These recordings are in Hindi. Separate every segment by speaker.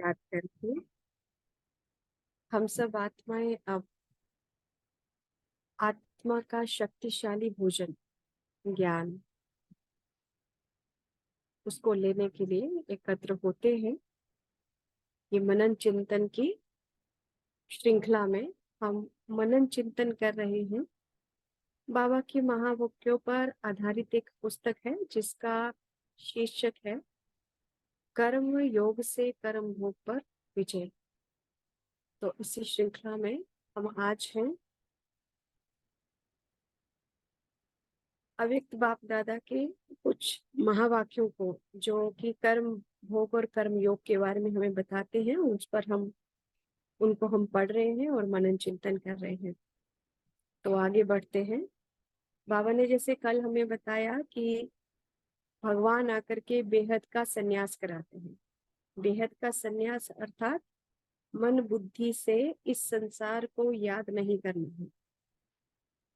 Speaker 1: याद करके हम सब आत्माएं अब आत्मा का शक्तिशाली भोजन ज्ञान उसको लेने के लिए एकत्र होते हैं। ये मनन चिंतन की श्रृंखला में हम मनन चिंतन कर रहे हैं। बाबा की महावाक्यों पर आधारित एक पुस्तक है जिसका शीर्षक है कर्म योग से कर्म भोग पर विजय। तो इसी श्रृंखला में हम आज हैं अव्यक्त बाप दादा के कुछ महावाक्यों को, जो कि कर्म भोग और कर्म योग के बारे में हमें बताते हैं। उस पर हम पढ़ रहे हैं और मनन चिंतन कर रहे हैं। तो आगे बढ़ते हैं। बाबा ने जैसे कल हमें बताया कि भगवान आकर के बेहद का सन्यास कराते हैं। बेहद का सन्यास अर्थात मन बुद्धि से इस संसार को याद नहीं करना है।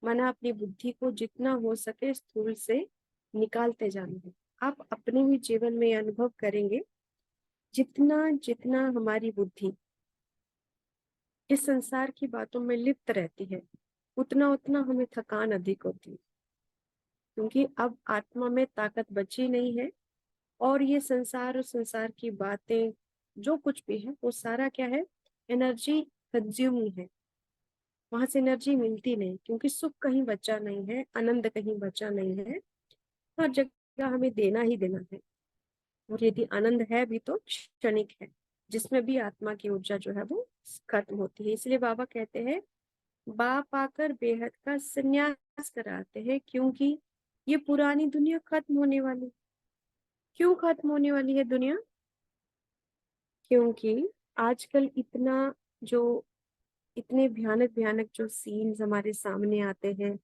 Speaker 1: मना अपनी बुद्धि को जितना हो सके स्थूल से निकालते जाना है। आप अपने भी जीवन में अनुभव करेंगे, जितना जितना हमारी बुद्धि इस संसार की बातों में लिप्त रहती है, उतना उतना हमें थकान अधिक होती है, क्योंकि अब आत्मा में ताकत बची नहीं है। और ये संसार और संसार की बातें जो कुछ भी है वो सारा क्या है, एनर्जी कंज्यूमिंग है। वहां से एनर्जी मिलती नहीं, क्योंकि सुख कहीं बचा नहीं है, आनंद कहीं बचा नहीं है। हर जगह हमें देना ही देना है। और यदि आनंद है भी तो क्षणिक है, जिसमें भी आत्मा की ऊर्जा जो है वो खत्म होती है। इसलिए बाबा कहते हैं बाप आकर बेहद का संन्यास कराते हैं, क्योंकि ये पुरानी दुनिया खत्म होने वाली। क्यों खत्म होने वाली है दुनिया? क्योंकि आजकल जो इतने भयानक भयानक जो सीन्स हमारे सामने आते हैं,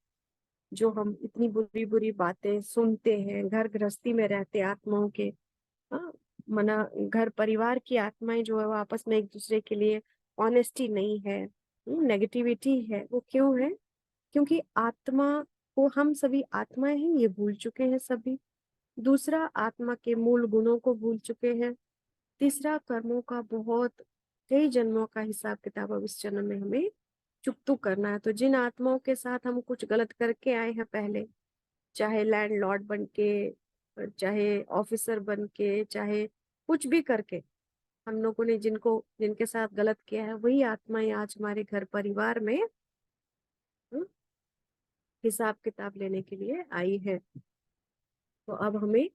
Speaker 1: जो हम इतनी बुरी बुरी बातें सुनते हैं, घर गृहस्थी में रहते आत्माओं के, हाँ, मना घर परिवार की आत्माएं जो है वो आपस में एक दूसरे के लिए ऑनेस्टी नहीं है, नेगेटिविटी है। वो क्यों है? क्योंकि आत्मा को, हम सभी आत्माएं हैं, ये भूल चुके हैं सभी। दूसरा, आत्मा के मूल गुणों को भूल चुके हैं। तीसरा, कर्मों का बहुत कई जन्मों का हिसाब किताब अब इस जन्म में हमें चुकतू करना है। तो जिन आत्माओं के साथ हम कुछ गलत करके आए हैं पहले, चाहे लैंडलॉर्ड बन के, चाहे ऑफिसर बन के, चाहे कुछ भी करके, हम लोगों ने जिनके साथ गलत किया है, वही आत्माएं आज हमारे घर परिवार में हम्म, हिसाब किताब लेने के लिए आई है। तो अब हमें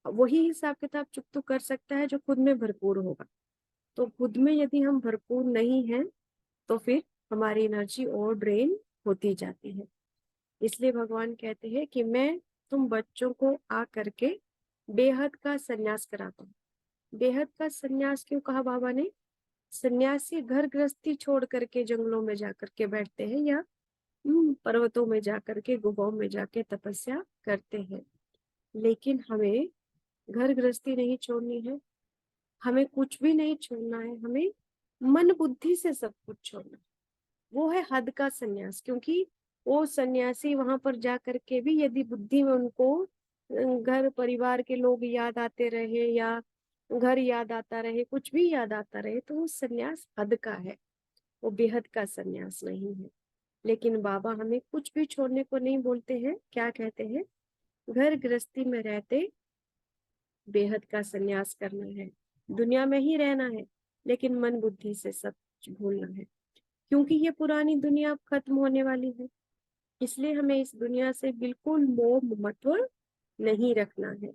Speaker 1: वही हिसाब किताब चुकतू कर सकता है जो खुद में भरपूर होगा। तो खुद में यदि हम भरपूर नहीं हैं, तो फिर हमारी एनर्जी और ड्रेन होती जाती है। इसलिए भगवान कहते हैं कि मैं तुम बच्चों को आ करके बेहद का सन्यास कराता हूँ। बेहद का सन्यास क्यों कहा बाबा ने? सन्यासी घर गृहस्थी छोड़ करके जंगलों में जाकर के बैठते हैं, या पर्वतों में जाकर के, गुफाओं में जाके तपस्या करते हैं। लेकिन हमें घर गृहस्थी नहीं छोड़नी है, हमें कुछ भी नहीं छोड़ना है। हमें मन बुद्धि से सब कुछ छोड़ना है। वो है हद का सन्यास। क्योंकि वो सन्यासी वहां पर जा करके भी यदि बुद्धि में उनको घर परिवार के लोग याद आते रहे, या घर याद आता रहे, कुछ भी याद आता रहे, तो वो सन्यास हद का है, वो बेहद का सन्यास नहीं है। लेकिन बाबा हमें कुछ भी छोड़ने को नहीं बोलते हैं। क्या कहते हैं? घर गृहस्थी में रहते बेहद का सन्यास करना है। दुनिया में ही रहना है, लेकिन मन बुद्धि से सब कुछ भूलना है। क्योंकि ये पुरानी दुनिया अब खत्म होने वाली है। इसलिए हमें इस दुनिया से बिल्कुल मोह ममत्व नहीं रखना है।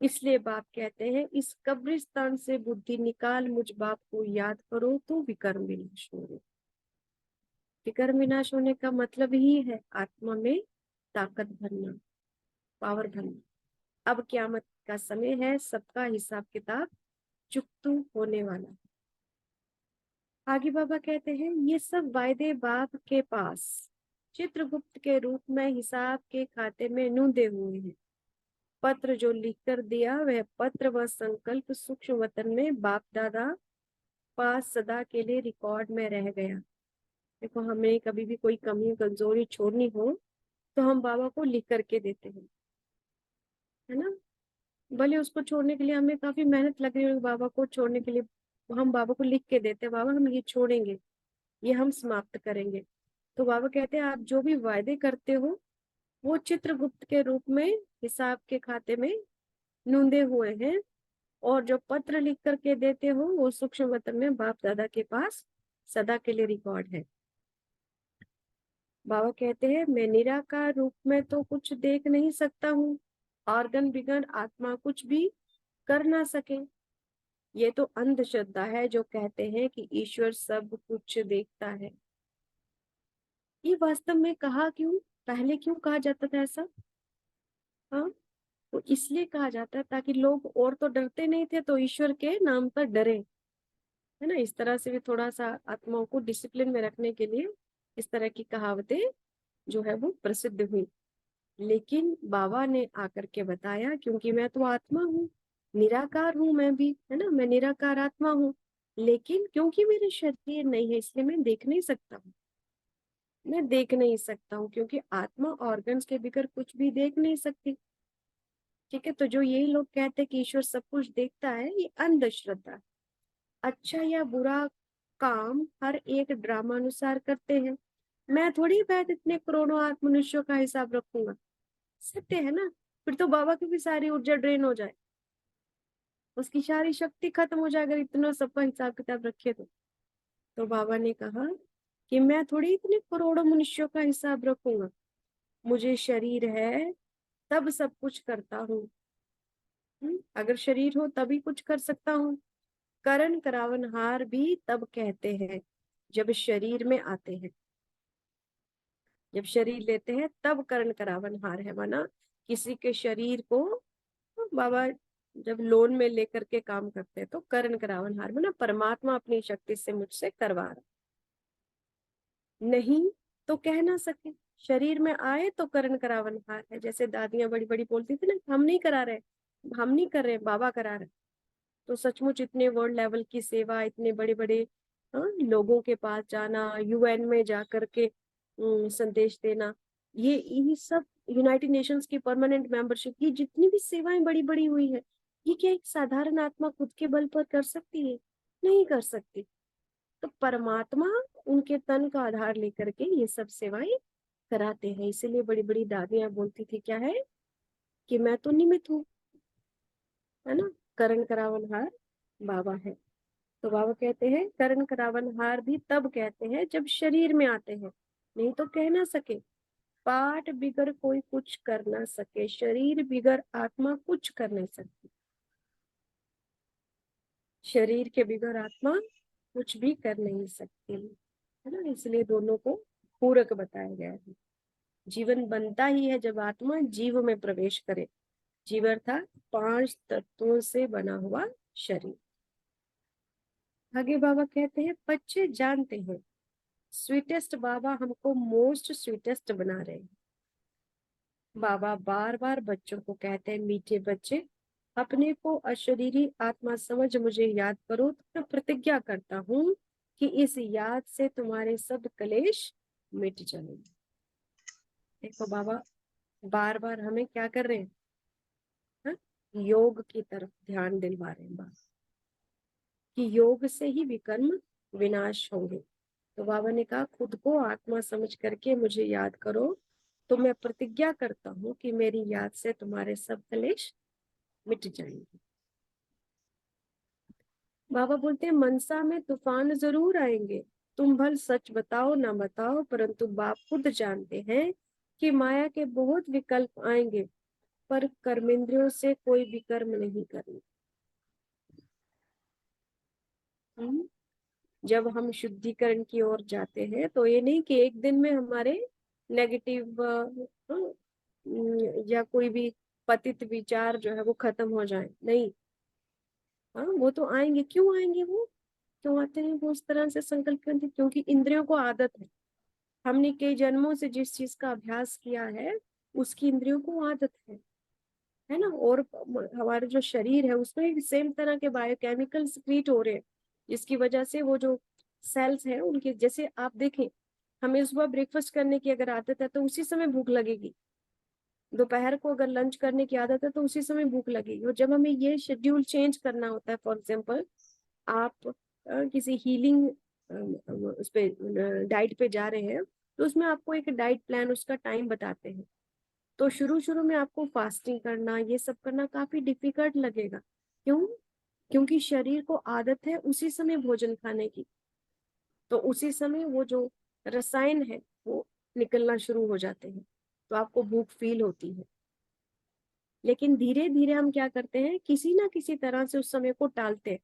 Speaker 1: इसलिए बाप कहते हैं इस कब्रिस्तान से बुद्धि निकाल, मुझ बाप को याद करो तो विकर्म विनाश होंगे। विकर्म विनाश होने का मतलब ही है आत्मा में ताकत भरना, पावर भरना। अब क्यामत का समय है, सबका हिसाब किताब चुकतू होने वाला है। आगे बाबा कहते हैं ये सब वायदे बाप के पास चित्रगुप्त के रूप में हिसाब के खाते में नूंदे हुए हैं। पत्र जो लिख कर दिया, वह पत्र व संकल्प सूक्ष्म वतन में बाप दादा पास सदा के लिए रिकॉर्ड में रह गया। देखो, हमें कभी भी कोई कमी कमजोरी छोड़नी हो तो हम बाबा को लिख करके देते हैं, है ना। भले उसको छोड़ने के लिए हमें काफी मेहनत लग रही है, बाबा को छोड़ने के लिए वो हम बाबा को लिख के देते हैं, बाबा हम ये छोड़ेंगे, ये हम समाप्त करेंगे। तो बाबा कहते हैं आप जो भी वायदे करते हो वो चित्रगुप्त के रूप में हिसाब के खाते में नूंदे हुए हैं, और जो पत्र लिख करके देते हो वो सूक्ष्म वतन में बाप दादा के पास सदा के लिए रिकॉर्ड है। बाबा कहते हैं मैं निराकार रूप में तो कुछ देख नहीं सकता हूँ, ऑर्गन बिगन आत्मा कुछ भी कर ना सके। ये तो अंधश्रद्धा है जो कहते हैं कि ईश्वर सब कुछ देखता है। ये वास्तव में कहा क्यों, पहले क्यों कहा जाता था ऐसा? हाँ, तो इसलिए कहा जाता है ताकि लोग और तो डरते नहीं थे तो ईश्वर के नाम पर डरे, है ना। इस तरह से भी थोड़ा सा आत्माओं को डिसिप्लिन में रखने के लिए इस तरह की कहावतें जो है वो प्रसिद्ध हुई। लेकिन बाबा ने आकर के बताया क्योंकि मैं तो आत्मा हूँ, निराकार हूँ मैं भी, है ना, मैं निराकार आत्मा हूँ, लेकिन क्योंकि मेरे शरीर नहीं है इसलिए मैं देख नहीं सकता हूँ। मैं देख नहीं सकता हूँ क्योंकि आत्मा ऑर्गन्स के बगैर कुछ भी देख नहीं सकती। ठीक है, तो जो यही लोग कहते हैं कि ईश्वर सब कुछ देखता है, ये अंधश्रद्धा। अच्छा या बुरा काम हर एक ड्रामा अनुसार करते हैं। मैं थोड़ी शायद इतने करोड़ों आत्म मनुष्यों का हिसाब रखूंगा, सत्य है ना। फिर तो बाबा की भी सारी ऊर्जा ड्रेन हो जाए, उसकी सारी शक्ति खत्म हो जाए अगर इतना सबका हिसाब किताब रखे तो बाबा ने कहा कि मैं थोड़ी इतने करोड़ों मनुष्यों का हिसाब रखूंगा, मुझे शरीर है तब सब कुछ करता हूँ। अगर शरीर हो तभी कुछ कर सकता हूँ। करण करावनहार भी तब कहते हैं जब शरीर में आते हैं, जब शरीर लेते हैं तब करण करावनहार है, माना किसी के शरीर को बाबा जब लोन में लेकर के काम करते हैं तो करण करावनहार, माना परमात्मा अपनी शक्ति से मुझसे करवा रहा, नहीं तो कह ना सके। शरीर में आए तो करण करावनहार है, जैसे दादियां बड़ी बड़ी बोलती थी ना हम नहीं करा रहे, हम नहीं कर रहे, बाबा करा रहे। तो सचमुच इतने वर्ल्ड लेवल की सेवा, इतने बड़े बड़े लोगों के पास जाना, यूएन में जा करके संदेश देना, ये सब यूनाइटेड नेशंस की परमानेंट मेंबरशिप, ये जितनी भी सेवाएं बड़ी बड़ी हुई है, ये क्या एक साधारण आत्मा खुद के बल पर कर सकती है? नहीं कर सकती। तो परमात्मा उनके तन का आधार लेकर के ये सब सेवाएं कराते हैं। इसीलिए बड़ी बड़ी दादियां बोलती थी क्या है कि मैं तो निमित्त हूँ, है ना, करण करावनहार बाबा है। तो बाबा कहते हैं करण करावनहार भी तब कहते हैं जब शरीर में आते हैं, नहीं तो कह ना सके। पाठ बिगर कोई कुछ कर ना सके, शरीर बिगर आत्मा कुछ कर नहीं सकती, शरीर के बिगर आत्मा कुछ भी कर नहीं सकती, है ना। इसलिए दोनों को पूरक बताया गया है। जीवन बनता ही है जब आत्मा जीव में प्रवेश करे। जीव अर्थात 5 तत्वों से बना हुआ शरीर। आगे बाबा कहते हैं बच्चे जानते हैं स्वीटेस्ट बाबा हमको मोस्ट स्वीटेस्ट बना रहे हैं। बाबा बार बार बच्चों को कहते हैं मीठे बच्चे अपने को अशरीरी आत्मा समझ मुझे याद करो, तो मैं प्रतिज्ञा करता हूँ कि इस याद से तुम्हारे सब क्लेश मिट जाएंगे। देखो बाबा बार बार हमें क्या कर रहे हैं, हा? योग की तरफ ध्यान दिलवा रहे हैं बाबा, कि योग से ही विकर्म विनाश होंगे। तो बाबा ने कहा खुद को आत्मा समझ करके मुझे याद करो, तो मैं प्रतिज्ञा करता हूँ कि मेरी याद से तुम्हारे सब क्लेश मिट जाएंगे। बाबा बोलते हैं मनसा में तूफान जरूर आएंगे, तुम भल सच बताओ ना बताओ, परंतु बाप खुद जानते हैं कि माया के बहुत विकल्प आएंगे, पर कर्मेंद्रियों से कोई विकर्म नहीं करना। हम्म? जब हम शुद्धिकरण की ओर जाते हैं तो ये नहीं कि एक दिन में हमारे नेगेटिव या कोई भी पतित विचार जो है वो खत्म हो जाए, नहीं। हाँ, वो तो आएंगे, क्यों आएंगे वो, क्यों आते हैं वो उस तरह से संकल्प करते हैं? क्योंकि इंद्रियों को आदत है, हमने कई जन्मों से जिस चीज का अभ्यास किया है उसकी इंद्रियों को आदत है ना। और हमारे जो शरीर है उसमें सेम तरह के बायोकेमिकल क्रिएट हो रहे हैं, जिसकी वजह से वो जो सेल्स हैं उनके, जैसे आप देखें हमें सुबह ब्रेकफास्ट करने की अगर आदत है तो उसी समय भूख लगेगी, दोपहर को अगर लंच करने की आदत है तो उसी समय भूख लगेगी। और जब हमें ये शेड्यूल चेंज करना होता है, फॉर एग्जाम्पल आप किसी हीलिंग उस पे डाइट पे जा रहे हैं, तो उसमें आपको एक डाइट प्लान, उसका टाइम बताते हैं। तो शुरू शुरू में आपको फास्टिंग करना, ये सब करना काफी डिफिकल्ट लगेगा। क्यों? क्योंकि शरीर को आदत है उसी समय भोजन खाने की, तो उसी समय वो जो रसायन है वो निकलना शुरू हो जाते हैं, तो आपको भूख फील होती है। लेकिन धीरे धीरे हम क्या करते हैं, किसी ना किसी तरह से उस समय को टालते हैं।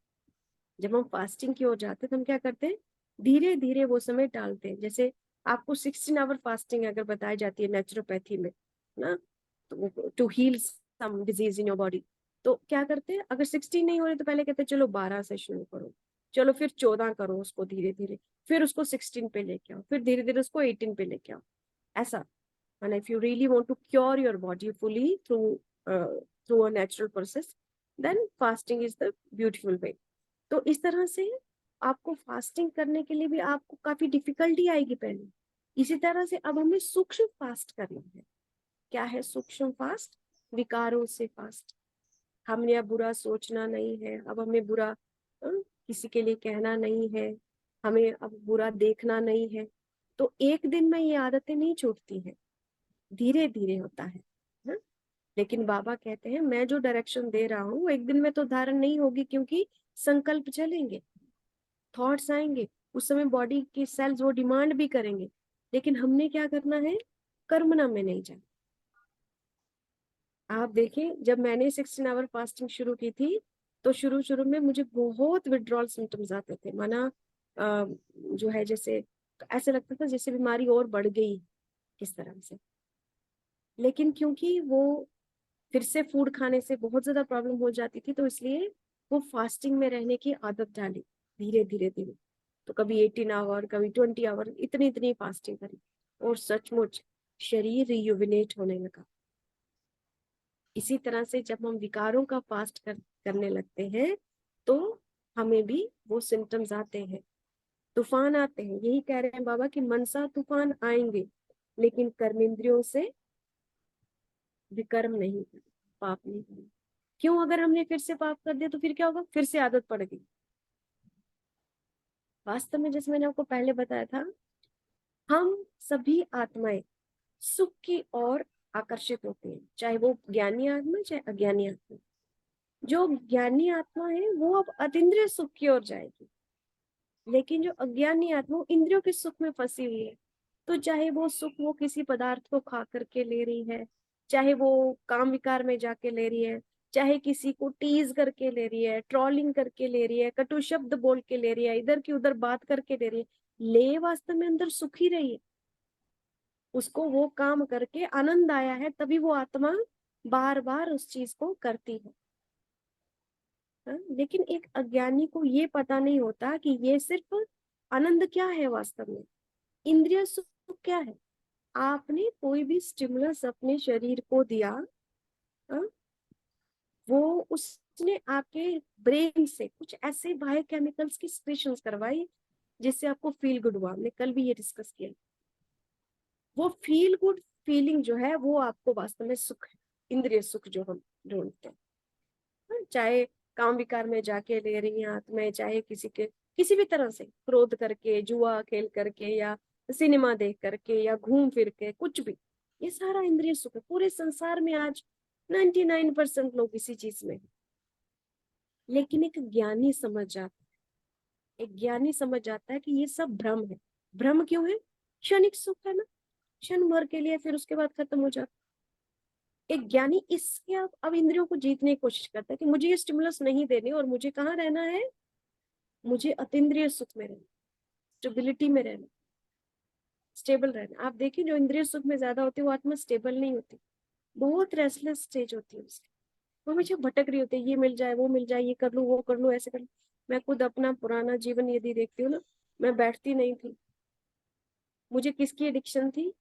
Speaker 1: जब हम फास्टिंग की ओर जाते हैं तो हम क्या करते हैं, धीरे धीरे वो समय टालते हैं। जैसे आपको 16 आवर फास्टिंग अगर बताई जाती है नेचुरोपैथी में ना, तो to heal some disease in your body, तो क्या करते हैं, अगर 16 नहीं हो रही तो पहले कहते हैं चलो 12 से शुरू करो, चलो फिर 14 करो उसको धीरे धीरे, फिर उसको 16 पे लेके आओ, फिर धीरे धीरे उसको 18 पे लेके आओ, ऐसा। and if you really want to cure your body fully through a natural process, then fasting is the beautiful way. तो इस तरह से आपको फास्टिंग करने के लिए भी आपको काफी डिफिकल्टी आएगी पहले। इसी तरह से अब हमें सूक्ष्म फास्ट करना है। क्या है सूक्ष्म फास्ट? विकारों से फास्ट। हमने अब बुरा सोचना नहीं है, अब हमें बुरा किसी के लिए कहना नहीं है, हमें अब बुरा देखना नहीं है। तो एक दिन में ये आदतें नहीं छूटती हैं, धीरे धीरे होता है ना? लेकिन बाबा कहते हैं मैं जो डायरेक्शन दे रहा हूँ वो एक दिन में तो धारण नहीं होगी, क्योंकि संकल्प चलेंगे, थॉट्स आएंगे, उस समय बॉडी के सेल्स वो डिमांड भी करेंगे। लेकिन हमने क्या करना है, कर्मणा में नहीं जाना। आप देखें, जब मैंने 16 आवर फास्टिंग शुरू की थी, तो शुरू शुरू में मुझे बहुत विड्रॉल सिम्टम्स आते थे, माना जो है जैसे ऐसे लगता था जैसे बीमारी और बढ़ गई किस तरह से। लेकिन क्योंकि वो फिर से फूड खाने से बहुत ज्यादा प्रॉब्लम हो जाती थी, तो इसलिए वो फास्टिंग में रहने की आदत डाली धीरे धीरे धीरे। तो कभी 18 आवर, कभी 20 आवर, इतनी इतनी फास्टिंग करी, और सचमुच शरीर रियुविनेट होने लगा। इसी तरह से जब हम विकारों का करने लगते हैं, तो हमें भी वो सिम्टम्स आते हैं, तूफान आते हैं। यही कह रहे हैं बाबा कि मनसा तूफान आएंगे, लेकिन कर्मेंद्रियों से विकर्म नहीं करें, पाप नहीं करें। क्यों? अगर हमने फिर से पाप कर दिया तो फिर क्या होगा, फिर से आदत पड़ गई। वास्तव में जैसे मैंने आपको पहले बताया था, हम सभी आत्माएं सुख की ओर आकर्षित होते हैं, चाहे वो ज्ञानी आत्मा चाहे अज्ञानी आत्मा। जो ज्ञानी आत्मा है वो अब अतीन्द्रिय सुख की ओर जाएगी, लेकिन जो अज्ञानी आत्मा वो इंद्रियों के सुख में फंसी हुई है। तो चाहे वो सुख वो किसी पदार्थ को खा करके ले रही है, चाहे वो काम विकार में जाके ले रही है, चाहे किसी को टीज करके ले रही है, ट्रोलिंग करके ले रही है, कटु शब्द बोल के ले रही है, इधर की उधर बात करके ले रही है, ले वास्तव में अंदर सुख ही रही है। उसको वो काम करके आनंद आया है, तभी वो आत्मा बार बार उस चीज को करती है। लेकिन एक अज्ञानी को ये पता नहीं होता कि ये सिर्फ आनंद क्या है, वास्तव में इंद्रिय सुख क्या है। आपने कोई भी स्टिमुलस अपने शरीर को दिया, हाँ, वो उसने आपके ब्रेन से कुछ ऐसे बायोकेमिकल्स की सिक्रेशंस करवाई जिससे आपको फील गुड हुआ। हमने कल भी ये डिस्कस किया। वो फील गुड फीलिंग जो है वो आपको वास्तव में सुख है, इंद्रिय सुख जो हम ढूंढते हैं। चाहे काम विकार में जाके ले रही हैं आत्माएं, चाहे किसी के किसी भी तरह से क्रोध करके, जुआ खेल करके, या सिनेमा देख करके, या घूम फिर के, कुछ भी, ये सारा इंद्रिय सुख है। पूरे संसार में आज 99% लोग इसी चीज में हैं। लेकिन एक ज्ञानी समझ जाता है, एक ज्ञानी समझ जाता है कि ये सब भ्रम है। भ्रम क्यों है? क्षणिक सुख है ना, क्षण भर के लिए, फिर उसके बाद खत्म हो जाता। एक ज्ञानी इसके अब इंद्रियों को जीतने की कोशिश करता है कि मुझे ये स्टिमुलस नहीं देने, और मुझे कहाँ रहना है, मुझे अतीन्द्रिय सुख में रहना, स्टेबिलिटी में रहना, स्टेबल रहना। आप देखिए जो इंद्रिय सुख में ज्यादा होती है वो आत्मा स्टेबल नहीं होती, बहुत रेस्टलेस स्टेज होती है उसकी। वो हमेशा भटक रही होती है, ये मिल जाए वो मिल जाए, ये कर लूँ वो कर लूँ, ऐसे कर लूँ। मैं खुद अपना पुराना जीवन यदि देखती हूँ ना, मैं बैठती नहीं थी। मुझे किसकी एडिक्शन थी?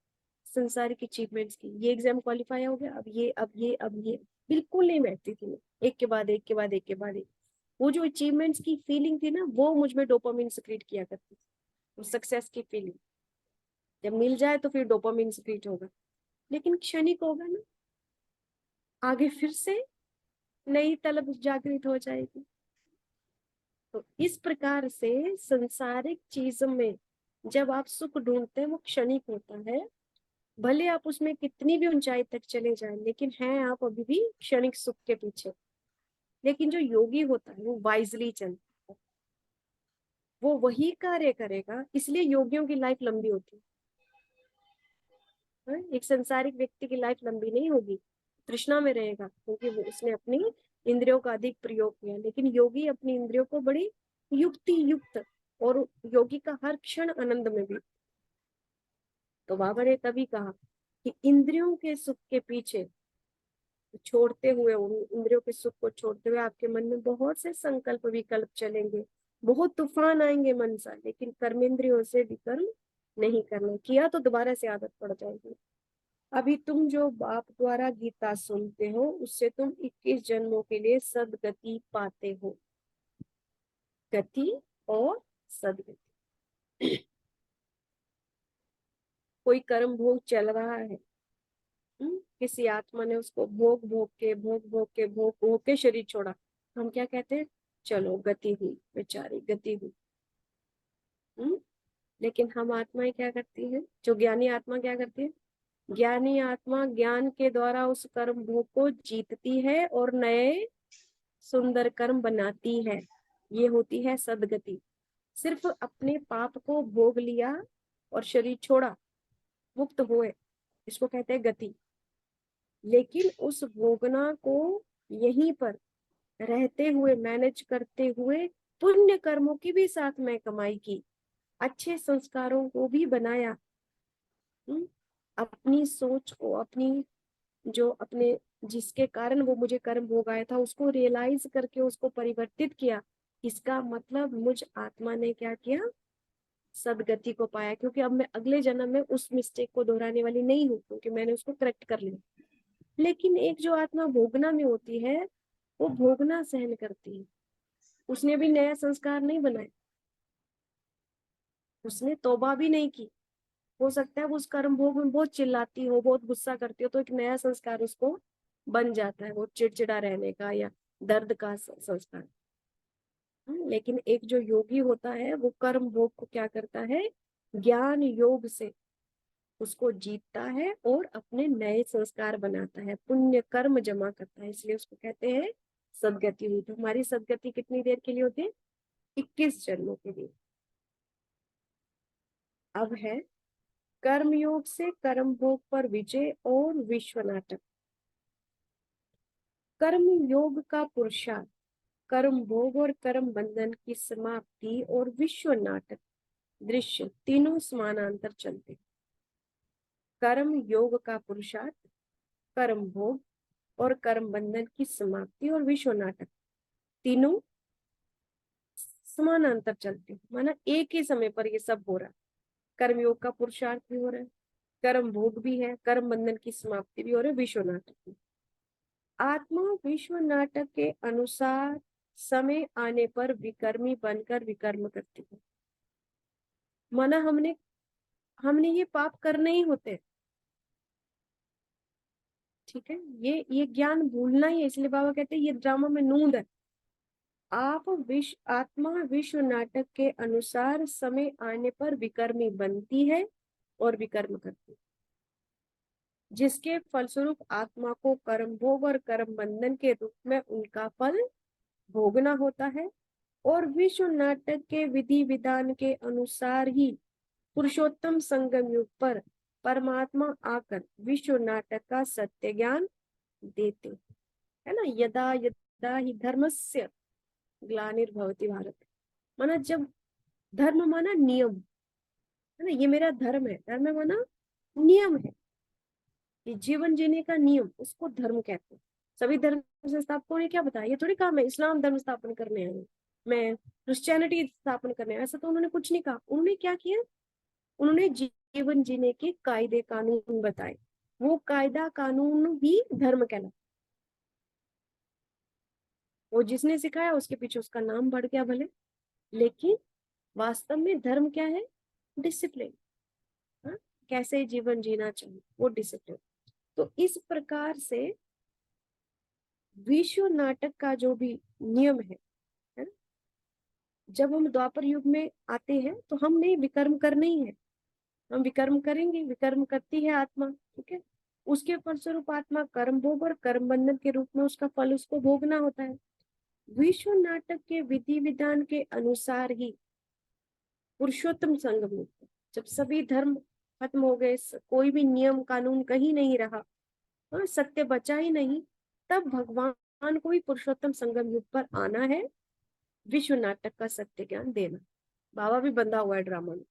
Speaker 1: संसारिक अचीवमेंट्स की। ये एग्जाम क्वालिफाई हो गया, अब ये अब ये अब ये, बिल्कुल नहीं बैठती थी मैं, एक के बाद एक के बाद एक के बाद एक। वो जो अचीवमेंट्स की फीलिंग थी ना, वो मुझ में डोपामिन सिक्रीट किया करती थी, वो सक्सेस की फीलिंग। जब मिल जाए तो फिर डोपामिन सिक्रीट होगा, लेकिन क्षणिक होगा ना, आगे फिर से नई तलब जागृत हो जाएगी। तो तो इस प्रकार से संसारिक चीजों में जब आप सुख ढूंढते हैं वो क्षणिक होता है, भले आप उसमें कितनी भी ऊंचाई तक चले जाएं, लेकिन हैं आप अभी भी क्षणिक सुख के पीछे। लेकिन जो योगी होता है वो वाइजली चलता है, वो वही कार्य करेगा, इसलिए योगियों की लाइफ लंबी होती है। एक संसारिक व्यक्ति की लाइफ लंबी नहीं होगी, तृष्णा में रहेगा, क्योंकि वो उसने अपनी इंद्रियों का अधिक प्रयोग किया। लेकिन योगी अपनी इंद्रियों को बड़ी युक्ति युक्त, और योगी का हर क्षण आनंद में भी। तो बाबा ने तभी कहा कि इंद्रियों के सुख के पीछे छोड़ते हुए, उन इंद्रियों के सुख को छोड़ते हुए आपके मन में बहुत से संकल्प विकल्प चलेंगे, बहुत तूफान आएंगे मन सा, लेकिन कर्मेंद्रियों से विकर्म नहीं करना। किया तो दोबारा से आदत पड़ जाएगी। अभी तुम जो बाप द्वारा गीता सुनते हो, उससे तुम 21 जन्मों के लिए सदगति पाते हो। गति और सदगति। कोई कर्म भोग चल रहा है, किसी आत्मा ने उसको भोग भोग के भोग भोग के शरीर छोड़ा, हम क्या कहते हैं? चलो गति हुई, बेचारी गति हुई। लेकिन हम आत्माएं क्या करती है? जो ज्ञानी आत्मा क्या करती है? ज्ञानी आत्मा ज्ञान के द्वारा उस कर्म भोग को जीतती है और नए सुंदर कर्म बनाती है। ये होती है सदगति। सिर्फ अपने पाप को भोग लिया और शरीर छोड़ा, मुक्त हुए, इसको कहते हैं गति। लेकिन उस भोगना को यहीं पर रहते हुए, मैनेज करते हुए, पुण्य कर्मों की भी साथ में कमाई की, अच्छे संस्कारों को भी बनाया, अपनी सोच को, अपनी जो अपने जिसके कारण वो मुझे कर्म भोग आया था उसको रियलाइज करके उसको परिवर्तित किया। इसका मतलब मुझ आत्मा ने क्या किया? सदगति को पाया, क्योंकि अब मैं अगले जन्म में उस मिस्टेक को दोहराने वाली नहीं हूँ, क्योंकि मैंने उसको करेक्ट कर लिया। लेकिन एक जो आत्मा भोगना में होती है, वो भोगना सहन करती है, उसने भी नया संस्कार नहीं बनाया, उसने तौबा भी नहीं की। हो सकता है वो उस कर्म भोग में बहुत चिल्लाती हो, बहुत गुस्सा करती हो, तो एक नया संस्कार उसको बन जाता है, वो चिड़चिड़ा रहने का या दर्द का संस्कार। लेकिन एक जो योगी होता है वो कर्म भोग को क्या करता है? ज्ञान योग से उसको जीतता है और अपने नए संस्कार बनाता है, पुण्य कर्म जमा करता है, इसलिए उसको कहते हैं सदगति हुई। तो हमारी सदगति कितनी देर के लिए होती है? 21 जन्मों के लिए। अब है कर्म योग से कर्म भोग पर विजय और विश्व नाटक। कर्म योग का पुरुषार्थ, कर्म भोग और कर्म बंधन की समाप्ति और विश्व नाटक दृश्य तीनों समानांतर चलते। कर्म योग का पुरुषार्थ, कर्म भोग और कर्म बंधन की समाप्ति और विश्व नाटक तीनों समानांतर चलते, माना एक ही समय पर ये सब हो रहा है। कर्म योग का पुरुषार्थ भी हो रहा है, कर्म भोग भी है, कर्म बंधन की समाप्ति भी हो रही है, विश्व नाटक भी। आत्मा विश्व नाटक के अनुसार समय आने पर विकर्मी बनकर विकर्म करती है। माना हमने हमने ये पाप करने ही होते हैं, ठीक है? ये ज्ञान भूलना ही है, इसलिए बाबा कहते हैं ये ड्रामा में नूंद है। आत्मा विश्व नाटक के अनुसार समय आने पर विकर्मी बनती है और विकर्म करती है, जिसके फलस्वरूप आत्मा को कर्म भोग और कर्म बंधन के रूप में उनका फल भोगना होता है। और विश्व नाटक के विधि विधान के अनुसार ही पुरुषोत्तम संगम युग पर परमात्मा आकर विश्व नाटक का सत्य ज्ञान देते, है ना? यदा यदा ही धर्मस्य ग्लानिर्भवति भारत। माना जब धर्म माना नियम, है ना? ये मेरा धर्म है, धर्म माना नियम है, ये जीवन जीने का नियम, उसको धर्म कहते हैं। सभी धर्म संस्थापकों ने क्या बताया? ये थोड़ी कहा मैं इस्लाम धर्म स्थापन करने आई हूँ, मैं क्रिश्चियनिटी स्थापन करने आया, ऐसा तो उन्होंने कुछ नहीं कहा। उन्होंने क्या किया? उन्होंने जीवन जीने के कायदे कानून बताए, वो कायदा कानून ही धर्म कहलाता। वो जिसने सिखाया उसके पीछे उसका नाम बढ़ गया भले, लेकिन वास्तव में धर्म क्या है? डिसिप्लिन। हाँ, कैसे जीवन जीना चाहिए, वो डिसिप्लिन। तो इस प्रकार से विश्व नाटक का जो भी नियम है, जब हम द्वापर युग में आते हैं तो हमने विकर्म करना ही है, हम विकर्म करेंगे, विकर्म करती है आत्मा, ठीक है। उसके फलस्वरूप आत्मा कर्म भोग और कर्म बंधन के रूप में उसका फल उसको भोगना होता है। विश्व नाटक के विधि विधान के अनुसार ही पुरुषोत्तम संगम युग, जब सभी धर्म खत्म हो गए, कोई भी नियम कानून कहीं नहीं रहा और सत्य बचा ही नहीं, तब भगवान को ही पुरुषोत्तम संगम युग पर आना है, विश्व नाटक का सत्य ज्ञान देना। बाबा भी बंधा हुआ है ड्रामा में,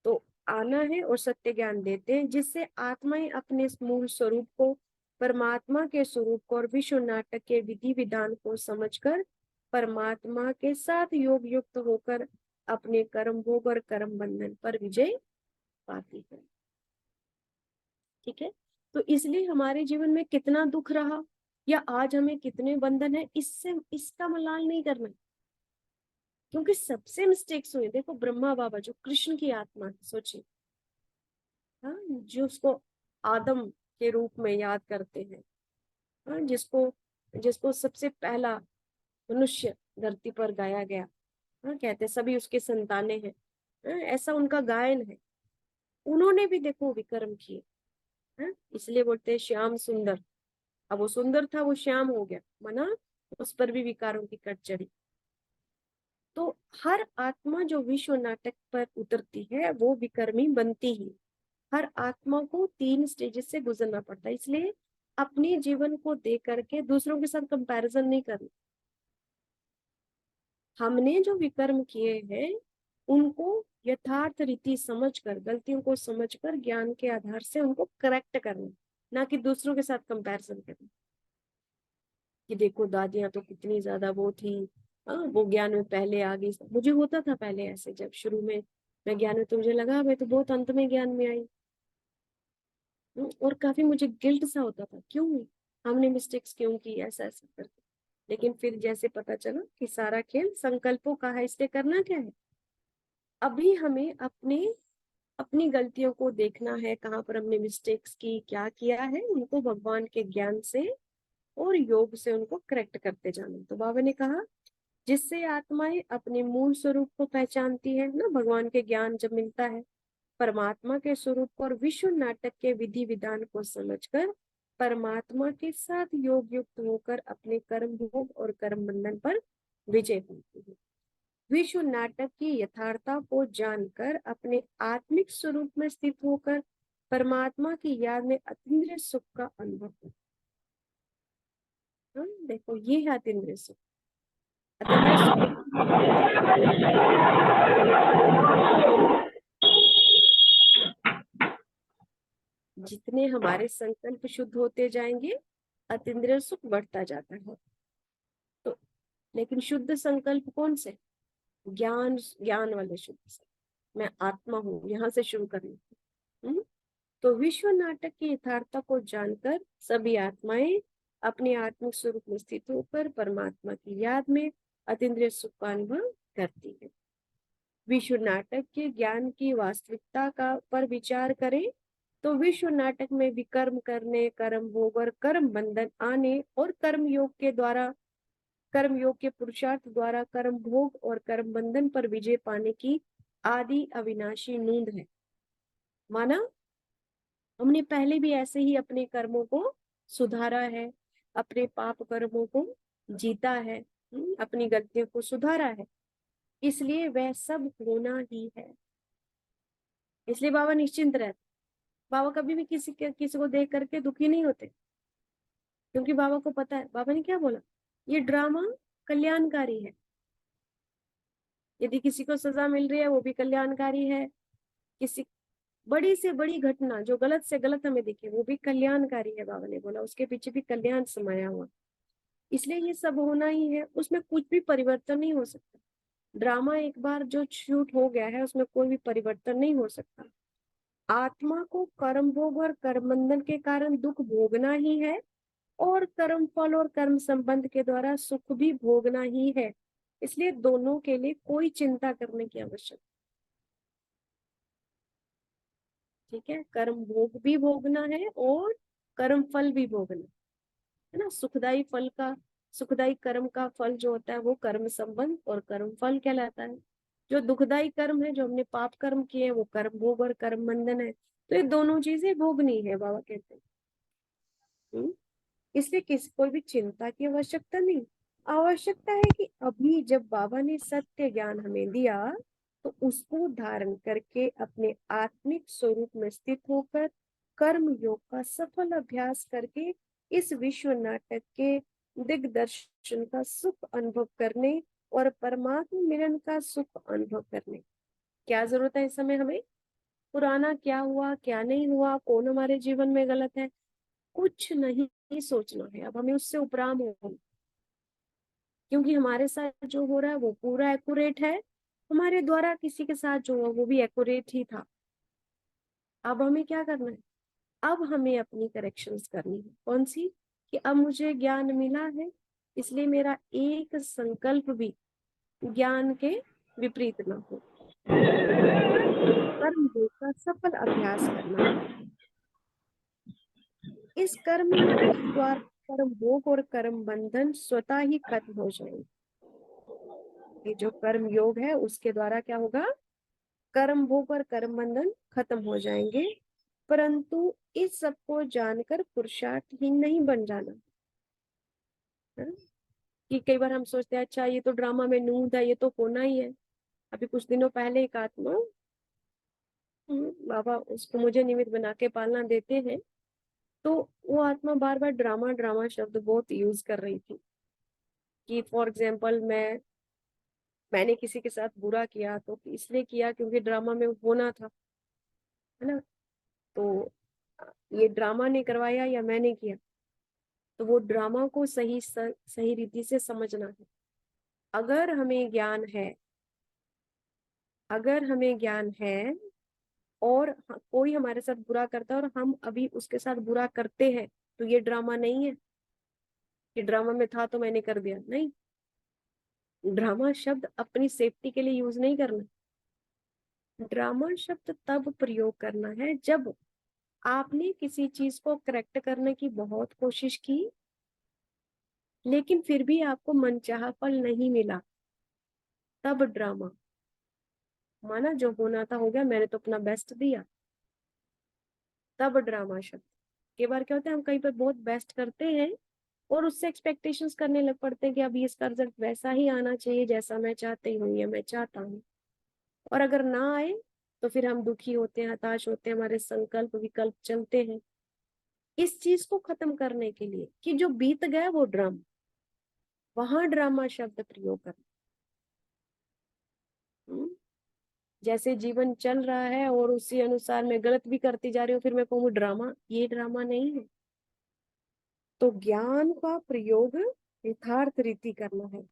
Speaker 1: तो आना है और सत्य ज्ञान देते हैं, जिससे आत्माएं अपने मूल स्वरूप को, परमात्मा के स्वरूप को और विश्व नाटक के विधि विधान को समझकर परमात्मा के साथ योग युक्त होकर अपने कर्म भोग और कर्म बंधन पर विजय पाती है। ठीक है, तो इसलिए हमारे जीवन में कितना दुख रहा या आज हमें कितने बंधन है, इससे इसका मलाल नहीं करना, क्योंकि सबसे मिस्टेक्स हुए। देखो ब्रह्मा बाबा जो कृष्ण की आत्मा है, सोचिए, हाँ, जो उसको आदम के रूप में याद करते हैं, हाँ, जिसको जिसको सबसे पहला मनुष्य धरती पर गाया गया, हाँ, कहते सभी उसके संतानें हैं, हाँ, ऐसा उनका गायन है। उन्होंने भी देखो विकर्म किए, हाँ, इसलिए बोलते हैं श्याम सुंदर। अब वो सुंदर था, वो श्याम हो गया, माना उस पर भी विकारों की कट चढ़ी। तो हर आत्मा जो विश्व नाटक पर उतरती है वो विकर्मी बनती ही। हर आत्मा को 3 स्टेजेस से गुजरना पड़ता है, इसलिए अपने जीवन को देख करके दूसरों के साथ कंपैरिजन नहीं करना। हमने जो विकर्म किए हैं उनको यथार्थ रीति समझकर, गलतियों को समझकर ज्ञान के आधार से उनको करेक्ट करना, ना कि दूसरों के साथ कंपैरिजन करना कि देखो दादियां तो कितनी ज्यादा वो थी, वो ज्ञान में पहले आ गई। मुझे होता था पहले ऐसे, जब शुरू में मैं ज्ञान में, तो मुझे लगा मैं तो बहुत अंत में ज्ञान में आई। और काफी मुझे गिल्ट सा होता था, क्यों हुई, हमने मिस्टेक्स क्यों की, ऐसा ऐसा करके। लेकिन फिर जैसे पता चला कि सारा खेल संकल्पों का है, इसलिए करना क्या है, अभी हमें अपने अपनी गलतियों को देखना है, कहाँ पर हमने मिस्टेक्स की, क्या किया है, उनको भगवान के ज्ञान से और योग से उनको करेक्ट करते जाना। तो बाबा ने कहा जिससे आत्माएं अपने मूल स्वरूप को पहचानती है ना, भगवान के ज्ञान जब मिलता है, परमात्मा के स्वरूप को और विश्व नाटक के विधि विधान को समझकर परमात्मा के साथ योग युक्त होकर अपने कर्म भोग और कर्म बंधन पर विजय पाती है। विश्व नाटक की यथार्थता को जानकर अपने आत्मिक स्वरूप में स्थित होकर परमात्मा की याद में अतीन्द्रिय सुख का अनुभव करता है। देखो ये है अतीन्द्रिय सुख। अतीन्द्रिय सुख जितने हमारे संकल्प शुद्ध होते जाएंगे अतीन्द्रिय सुख बढ़ता जाता है। तो लेकिन शुद्ध संकल्प कौन से, ज्ञान, ज्ञान वाले शुद्ध संकल्प, मैं आत्मा हूँ, यहाँ से शुरू करना। तो विश्व नाटक की यथार्थता को जानकर सभी आत्माएं अपने आत्मिक स्वरूप में स्थित होकर परमात्मा की याद में अतीन्द्रिय सुख का अनुभव करती है। विश्व नाटक के ज्ञान की वास्तविकता का पर विचार करें तो विश्व नाटक में विकर्म करने, कर्म भोग और कर्म बंधन आने और कर्म योग के द्वारा, कर्म योग के पुरुषार्थ द्वारा कर्म भोग और कर्म बंधन पर विजय पाने की आदि अविनाशी नूंद है। माना हमने पहले भी ऐसे ही अपने कर्मों को सुधारा है, अपने पाप कर्मों को जीता है, अपनी गलतियों को सुधारा है, इसलिए वह सब होना ही है। इसलिए बाबा निश्चिंत रहते, बाबा कभी भी किसी को देख करके दुखी नहीं होते, क्योंकि बाबा को पता है, बाबा ने क्या बोला, ये ड्रामा कल्याणकारी है। यदि किसी को सजा मिल रही है वो भी कल्याणकारी है, किसी बड़ी से बड़ी घटना जो गलत से गलत हमें दिखे वो भी कल्याणकारी है, बाबा ने बोला उसके पीछे भी कल्याण समाया हुआ, इसलिए ये सब होना ही है, उसमें कुछ भी परिवर्तन नहीं हो सकता। ड्रामा एक बार जो शूट हो गया है उसमें कोई भी परिवर्तन नहीं हो सकता। आत्मा को कर्म भोग और कर्म बंधन के कारण दुख भोगना ही है और कर्म फल और कर्म संबंध के द्वारा सुख भी भोगना ही है, इसलिए दोनों के लिए कोई चिंता करने की आवश्यकता। ठीक है, कर्म भोग भी भोगना है और कर्म फल भी भोगना है ना, सुखदायी फल का सुखदायी कर्म का फल जो होता है वो कर्म संबंध और कर्म फल कहलाता है। जो दुखदायी कर्म है, जो हमने पाप कर्म किए हैं, वो कर्म भोग और कर्म बंधन है। तो ये दोनों चीजें भोगनी है, बाबा कहते हैं। इसलिए किसी कोई भी चिंता की आवश्यकता नहीं। आवश्यकता है कि अभी जब बाबा ने सत्य ज्ञान हमें दिया, तो उसको धारण करके अपने आत्मिक स्वरूप में स्थित होकर कर्म योग का सफल अभ्यास करके इस विश्व नाटक के दिग्दर्शन का सुख अनुभव करने और परमात्मा मिलन का सुख अनुभव करने। क्या जरूरत है इस समय हमें? पुराना क्या हुआ क्या नहीं हुआ, कौन हमारे जीवन में गलत है, कुछ नहीं सोचना है। अब हमें उससे उपराम हो, क्योंकि हमारे साथ जो हो रहा है वो पूरा एक्यूरेट है। हमारे द्वारा किसी के साथ जो हुआ वो भी एक्यूरेट ही था। अब हमें क्या करना है? अब हमें अपनी करेक्शंस करनी है। कौन सी? कि अब मुझे ज्ञान मिला है, इसलिए मेरा एक संकल्प भी ज्ञान के विपरीत ना हो। कर्म योग का सफल अभ्यास करना है। इस कर्म योग के द्वारा कर्म भोग और कर्म बंधन स्वतः ही खत्म हो जाएंगे। ये जो कर्म योग है उसके द्वारा क्या होगा? कर्म भोग और कर्म बंधन खत्म हो जाएंगे। परंतु इस सबको जानकर पुरुषार्थहीन नहीं बन जाना है। कि कई बार हम सोचते हैं अच्छा ये तो ड्रामा में नूंद है, ये तो होना ही है। अभी कुछ दिनों पहले एक आत्मा, बाबा उसको मुझे निमित्त बना के पालना देते हैं, तो वो आत्मा बार बार ड्रामा ड्रामा शब्द बहुत यूज कर रही थी। कि फॉर एग्जाम्पल मैंने किसी के साथ बुरा किया तो इसलिए किया क्योंकि ड्रामा में होना था, है ना। तो ये ड्रामा ने करवाया या मैंने किया, तो वो ड्रामा को सही रीति से समझना है। अगर हमें ज्ञान है, अगर हमें ज्ञान है और कोई हमारे साथ बुरा करता है और हम अभी उसके साथ बुरा करते हैं, तो ये ड्रामा नहीं है कि ड्रामा में था तो मैंने कर दिया। नहीं, ड्रामा शब्द अपनी सेफ्टी के लिए यूज नहीं करना। ड्रामा शब्द तब प्रयोग करना है जब आपने किसी चीज को करेक्ट करने की बहुत कोशिश की, लेकिन फिर भी आपको मनचाहा फल नहीं मिला, तब ड्रामा। माना जो होना था हो गया, मैंने तो अपना बेस्ट दिया, तब ड्रामा शब्द। कई बार क्या होता है, हम कहीं पर बहुत बेस्ट करते हैं और उससे एक्सपेक्टेशंस करने लग पड़ते हैं कि अब इसका रिजल्ट वैसा ही आना चाहिए जैसा मैं चाहती हूँ या मैं चाहता हूँ। और अगर ना आए तो फिर हम दुखी होते हैं, हताश होते हैं, हमारे संकल्प विकल्प चलते हैं। इस चीज को खत्म करने के लिए कि जो बीत गया वो ड्रामा, वहां ड्रामा शब्द प्रयोग करना। हम्म? जैसे जीवन चल रहा है और उसी अनुसार मैं गलत भी करती जा रही हूँ, फिर मैं कहूँ ड्रामा, ये ड्रामा नहीं है। तो ज्ञान का प्रयोग यथार्थ रीति करना है।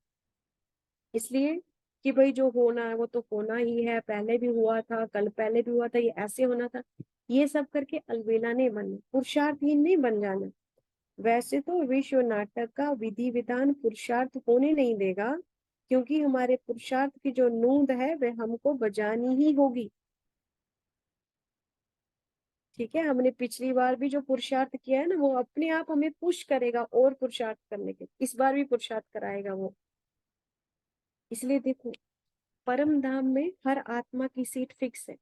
Speaker 1: इसलिए कि भाई जो होना है वो तो होना ही है, पहले भी हुआ था, कल पहले भी हुआ था, ये ऐसे होना था, ये सब करके अलबेला नहीं बनना, पुरुषार्थहीन नहीं बन जाना। वैसे तो विश्व नाटक का विधि विधान पुरुषार्थ होने नहीं देगा, क्योंकि हमारे पुरुषार्थ की जो नूंद है वह हमको बजानी ही होगी। ठीक है, हमने पिछली बार भी जो पुरुषार्थ किया है ना, वो अपने आप हमें पुश करेगा और पुरुषार्थ करने के, इस बार भी पुरुषार्थ कराएगा वो। इसलिए देखो, परम धाम में हर आत्मा की सीट फिक्स है।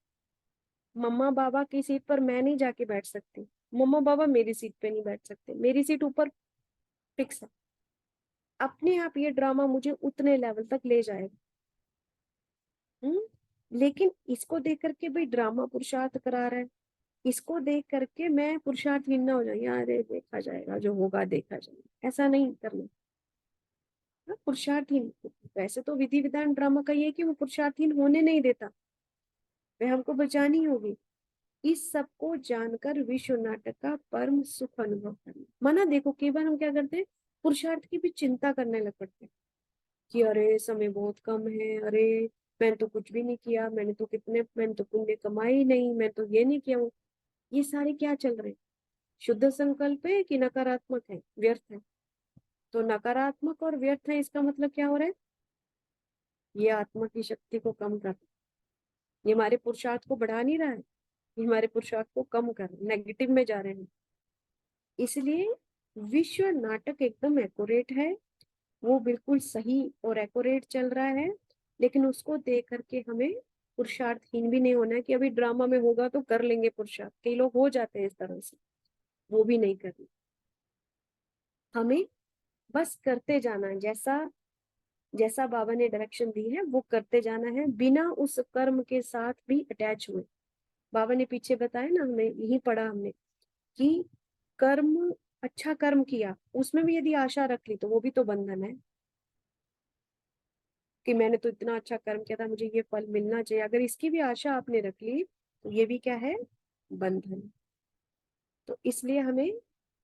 Speaker 1: मम्मा बाबा की सीट पर मैं नहीं जाके बैठ सकती, मम्मा बाबा मेरी सीट पे नहीं बैठ सकते, मेरी सीट ऊपर फिक्स है। अपने आप ये ड्रामा मुझे उतने लेवल तक ले जाएगा। लेकिन इसको देख करके भाई ड्रामा पुरुषार्थ करा रहा है, इसको देख करके मैं पुरुषार्थहीन ना हो जाऊं, अरे देखा जाएगा जो होगा देखा जाएगा, ऐसा नहीं करना। पुरुषार्थहीन, वैसे तो विधि विधान ड्रामा का ये है कि वो पुरुषार्थहीन होने नहीं देता, वह हमको बचानी होगी। इस सब को जानकर विश्व नाटक का परम सुख अनुभव करना। माना देखो, कई बार हम क्या करते हैं, पुरुषार्थ की भी चिंता करने लग पड़ते हैं कि अरे समय बहुत कम है, अरे मैंने तो कुछ भी नहीं किया, मैंने तो पुण्य कमाए ही नहीं, मैं तो ये नहीं किया हूँ। ये सारे क्या चल रहे हैं? शुद्ध संकल्प है कि नकारात्मक है, व्यर्थ है? तो नकारात्मक और व्यर्थ है, इसका मतलब क्या हो रहा है? ये आत्मा की शक्ति को कम कर, ये हमारे पुरुषार्थ को बढ़ा नहीं रहा है, ये हमारे पुरुषार्थ को कम कर, नेगेटिव में जा रहे हैं। इसलिए विश्व नाटक एकदम एक्यूरेट है। वो बिल्कुल सही और एक्यूरेट चल रहा है, लेकिन उसको देख करके हमें पुरुषार्थहीन भी नहीं होना है कि अभी ड्रामा में होगा तो कर लेंगे पुरुषार्थ। कई लोग हो जाते हैं इस तरह से, वो भी नहीं करना। हमें बस करते जाना है, जैसा जैसा बाबा ने डायरेक्शन दी है वो करते जाना है, बिना उस कर्म के साथ भी अटैच हुए। बाबा ने पीछे बताया ना, हमें यही पढ़ा हमने कि कर्म, अच्छा कर्म किया, उसमें भी यदि आशा रख ली तो वो भी तो बंधन है, कि मैंने तो इतना अच्छा कर्म किया था, मुझे ये फल मिलना चाहिए। अगर इसकी भी आशा आपने रख ली तो ये भी क्या है, बंधन। तो इसलिए हमें,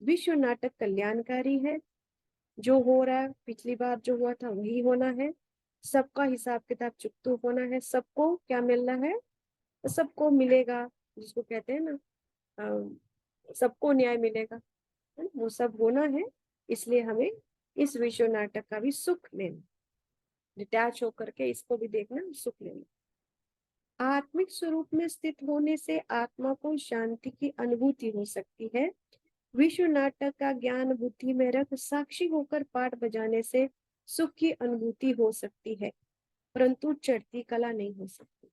Speaker 1: विश्व नाटक कल्याणकारी है, जो हो रहा है पिछली बार जो हुआ था वही होना है, सबका हिसाब किताब चुकतू होना है, सबको क्या मिलना है, तो सबको मिलेगा, जिसको कहते हैं ना, सबको न्याय मिलेगा, है ना? वो सब होना है। इसलिए हमें इस विश्व नाटक का भी सुख लेना, डिटैच होकर के इसको भी देखना, सुख लेना। आत्मिक स्वरूप में स्थित होने से आत्मा को शांति की अनुभूति हो सकती है। विश्व नाटक का ज्ञान बुद्धि में रख साक्षी होकर पाठ बजाने से सुख की अनुभूति हो सकती है, परंतु चढ़ती कला नहीं हो सकती।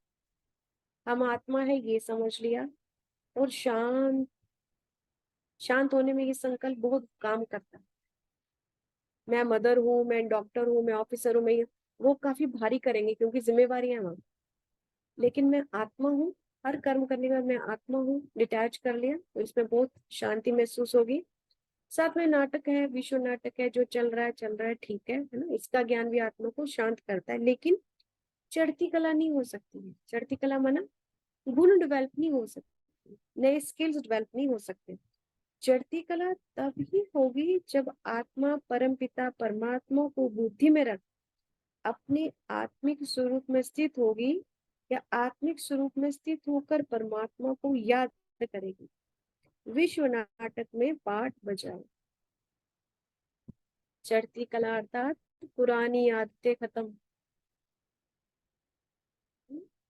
Speaker 1: हम आत्मा है ये समझ लिया, और शांत शांत होने में ये संकल्प बहुत काम करता है। मैं मदर हूँ, मैं डॉक्टर हूँ, मैं ऑफिसर हूँ, मैं वो काफी भारी करेंगे क्योंकि जिम्मेवार है वहां। लेकिन मैं आत्मा हूँ, हर कर्म करने के बाद मैं आत्मा हूँ, डिटैच कर लिया, तो इसमें बहुत शांति महसूस होगी। साथ में नाटक है, विश्व नाटक है, जो चल रहा है ठीक है ना, इसका ज्ञान भी आत्मा को शांत करता है, लेकिन चढ़ती कला नहीं हो सकती है। चढ़ती कला माना गुण डेवलप नहीं हो सकते, नए स्किल्स डेवलप नहीं हो सकते। चढ़ती कला तब ही होगी जब आत्मा परम पिता परमात्मा को बुद्धि में रख अपने आत्मिक स्वरूप में स्थित होगी, या आत्मिक स्वरूप में स्थित होकर परमात्मा को याद करेगी। विश्व नाटक में पाठ बजाए। चढ़ती कला अर्थात पुरानी आदतें खत्म,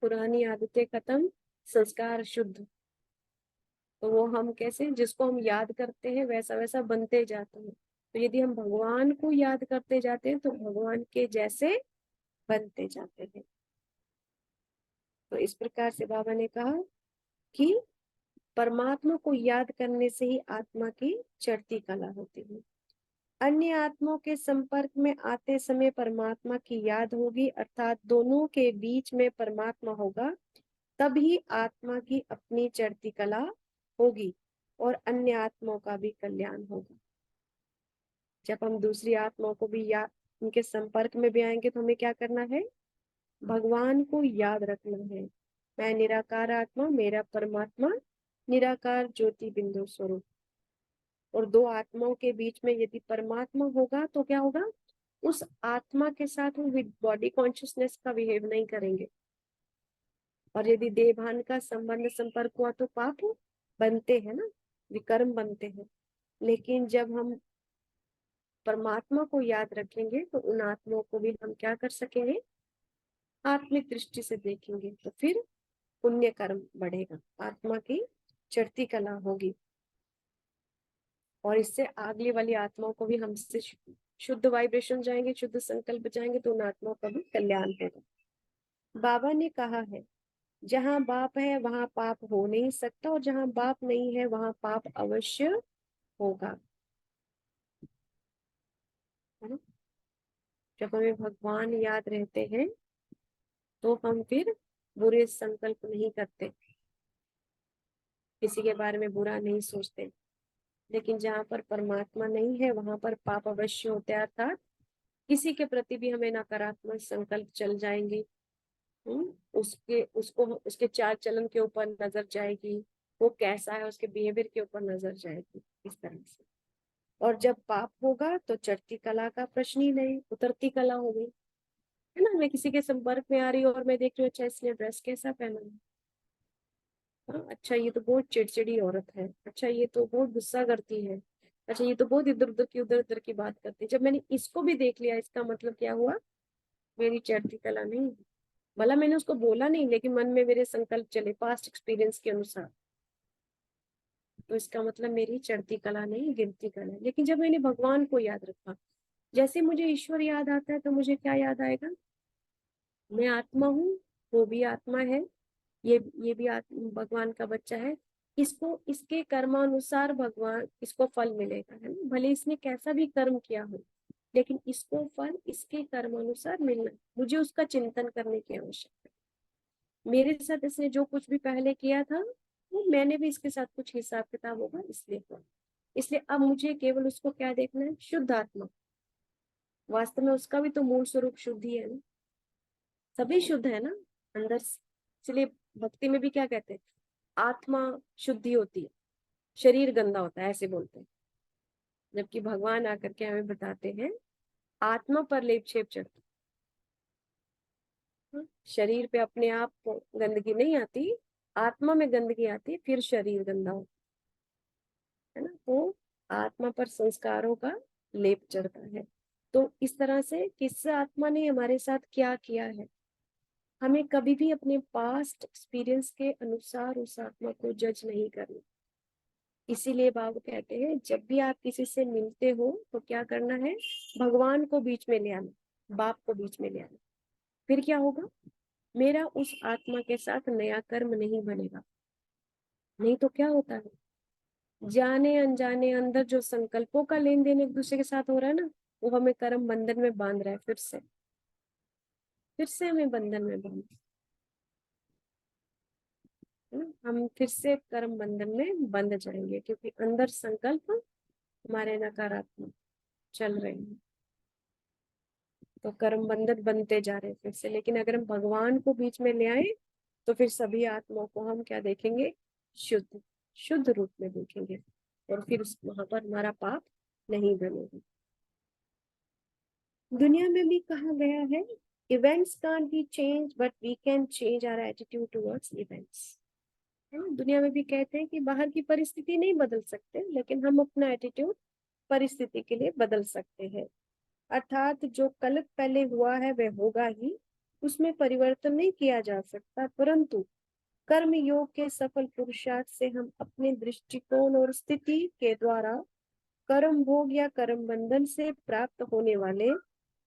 Speaker 1: पुरानी आदतें खत्म, संस्कार शुद्ध। तो वो हम कैसे, जिसको हम याद करते हैं वैसा वैसा बनते जाते हैं। तो यदि हम भगवान को याद करते जाते हैं तो भगवान के जैसे बनते जाते हैं। तो इस प्रकार से बाबा ने कहा कि परमात्मा को याद करने से ही आत्मा की चढ़ती कला होती है। अन्य आत्माओं के संपर्क में आते समय परमात्मा की याद होगी, अर्थात दोनों के बीच में परमात्मा होगा, तभी आत्मा की अपनी चढ़ती कला होगी और अन्य आत्माओं का भी कल्याण होगा। जब हम दूसरी आत्माओं को भी याद, उनके संपर्क में भी आएंगे तो हमें क्या करना है, भगवान को याद रखना है। मैं निराकार आत्मा, मेरा परमात्मा निराकार ज्योति बिंदु स्वरूप। और दो आत्माओं के बीच में यदि परमात्मा होगा तो क्या होगा, उस आत्मा के साथ वो विद बॉडी कॉन्शियसनेस का बिहेव नहीं करेंगे। और यदि देह भान का संबंध संपर्क हुआ तो पाप बनते हैं ना, विकर्म बनते हैं। लेकिन जब हम परमात्मा को याद रखेंगे तो उन आत्माओं को भी हम क्या कर सकेंगे, आत्मिक दृष्टि से देखेंगे, तो फिर पुण्य कर्म बढ़ेगा, आत्मा की चढ़ती कला होगी, और इससे आगली वाली आत्माओं को भी हमसे शुद्ध वाइब्रेशन जाएंगे, शुद्ध संकल्प जाएंगे, तो उन आत्माओं का भी कल्याण होगा। बाबा ने कहा है, जहाँ बाप है वहां पाप हो नहीं सकता, और जहाँ बाप नहीं है वहां पाप अवश्य होगा, है ना। जब हमें भगवान याद रहते हैं तो हम फिर बुरे संकल्प नहीं करते, किसी के बारे में बुरा नहीं सोचते। लेकिन जहाँ पर परमात्मा नहीं है वहां पर पाप अवश्य होते हैं, अर्थात किसी के प्रति भी हमें नकारात्मक संकल्प चल जाएंगे। उसके चाल चलन के ऊपर नजर जाएगी, वो कैसा है उसके बिहेवियर के ऊपर नजर जाएगी, इस तरह से। और जब पाप होगा तो चढ़ती कला का प्रश्न ही नहीं, उतरती कला हो गई, है ना। मैं किसी के संपर्क में आ रही हूँ और मैं देख रही हूँ, अच्छा इसने ड्रेस कैसा पहना है, हाँ, अच्छा ये तो बहुत चिड़चिड़ी औरत है, अच्छा ये तो बहुत गुस्सा करती है, अच्छा ये तो बहुत इधर उधर की बात करती है। जब मैंने इसको भी देख लिया, इसका मतलब क्या हुआ, मेरी चढ़ती कला नहीं है। भला मैंने उसको बोला नहीं, लेकिन मन में मेरे संकल्प चले पास्ट एक्सपीरियंस के अनुसार, तो इसका मतलब मेरी चढ़ती कला नहीं, गिरती कला है। लेकिन जब मैंने भगवान को याद रखा, जैसे मुझे ईश्वर याद आता है तो मुझे क्या याद आएगा? मैं आत्मा हूँ, वो भी आत्मा है, ये भी भगवान का बच्चा है। इसको इसके कर्मानुसार भगवान इसको फल मिलेगा, है ना, भले इसने कैसा भी कर्म किया हो, लेकिन इसको फल इसके कर्मानुसार मिलना है। मुझे उसका चिंतन करने की आवश्यकता है। मेरे साथ इसने जो कुछ भी पहले किया था, वो मैंने भी इसके साथ कुछ हिसाब किताब होगा, इसलिए हुआ। इसलिए अब मुझे केवल उसको क्या देखना है? शुद्ध आत्मा। वास्तव में उसका भी तो मूल स्वरूप शुद्ध ही है ना, सभी शुद्ध है ना अंदर से। इसलिए भक्ति में भी क्या कहते हैं? आत्मा शुद्धि होती है, शरीर गंदा होता है, ऐसे बोलते हैं। जबकि भगवान आकर के हमें बताते हैं आत्मा पर लेप छेप चढ़ती है। शरीर पे अपने आप को गंदगी नहीं आती, आत्मा में गंदगी आती है, फिर शरीर गंदा होता है ना। तो आत्मा पर संस्कारों का लेप चढ़ता है। तो इस तरह से किस आत्मा ने हमारे साथ क्या किया है, हमें कभी भी अपने पास्ट एक्सपीरियंस के अनुसार उस आत्मा को जज नहीं करना। इसीलिए बाबा कहते हैं जब भी आप किसी से मिलते हो तो क्या करना है? भगवान को बीच में ले आना, बाप को बीच में ले आना। फिर क्या होगा? मेरा उस आत्मा के साथ नया कर्म नहीं बनेगा। नहीं तो क्या होता है, जाने अनजाने अंदर जो संकल्पों का लेन देन एक दूसरे के साथ हो रहा है ना, वो हमें कर्म बंधन में बांध रहा है। फिर से हमें बंधन में बांध, है ना, हम फिर से कर्म बंधन में बंध जाएंगे, क्योंकि अंदर संकल्प हमारे नकारात्मक चल रहे हैं। तो कर्म बंधन बनते जा रहे हैं फिर से। लेकिन अगर हम भगवान को बीच में ले आए तो फिर सभी आत्माओं को हम क्या देखेंगे? शुद्ध, शुद्ध रूप में देखेंगे। और फिर वहां पर हमारा पाप नहीं बनेगा। दुनिया में भी कहा गया है, events can't be change but we can change our attitude towards events. दुनिया में भी कहते हैं कि बाहर की परिस्थिति नहीं बदल सकते, लेकिन हम अपना एटीट्यूड परिस्थिति के लिए बदल सकते हैं। अर्थात जो कल पहले हुआ है वह होगा ही, उसमें परिवर्तन नहीं किया जा सकता। परंतु कर्म योग के सफल पुरुषार्थ से हम अपने दृष्टिकोण और स्थिति के द्वारा कर्म भोग या कर्म बंधन से प्राप्त होने वाले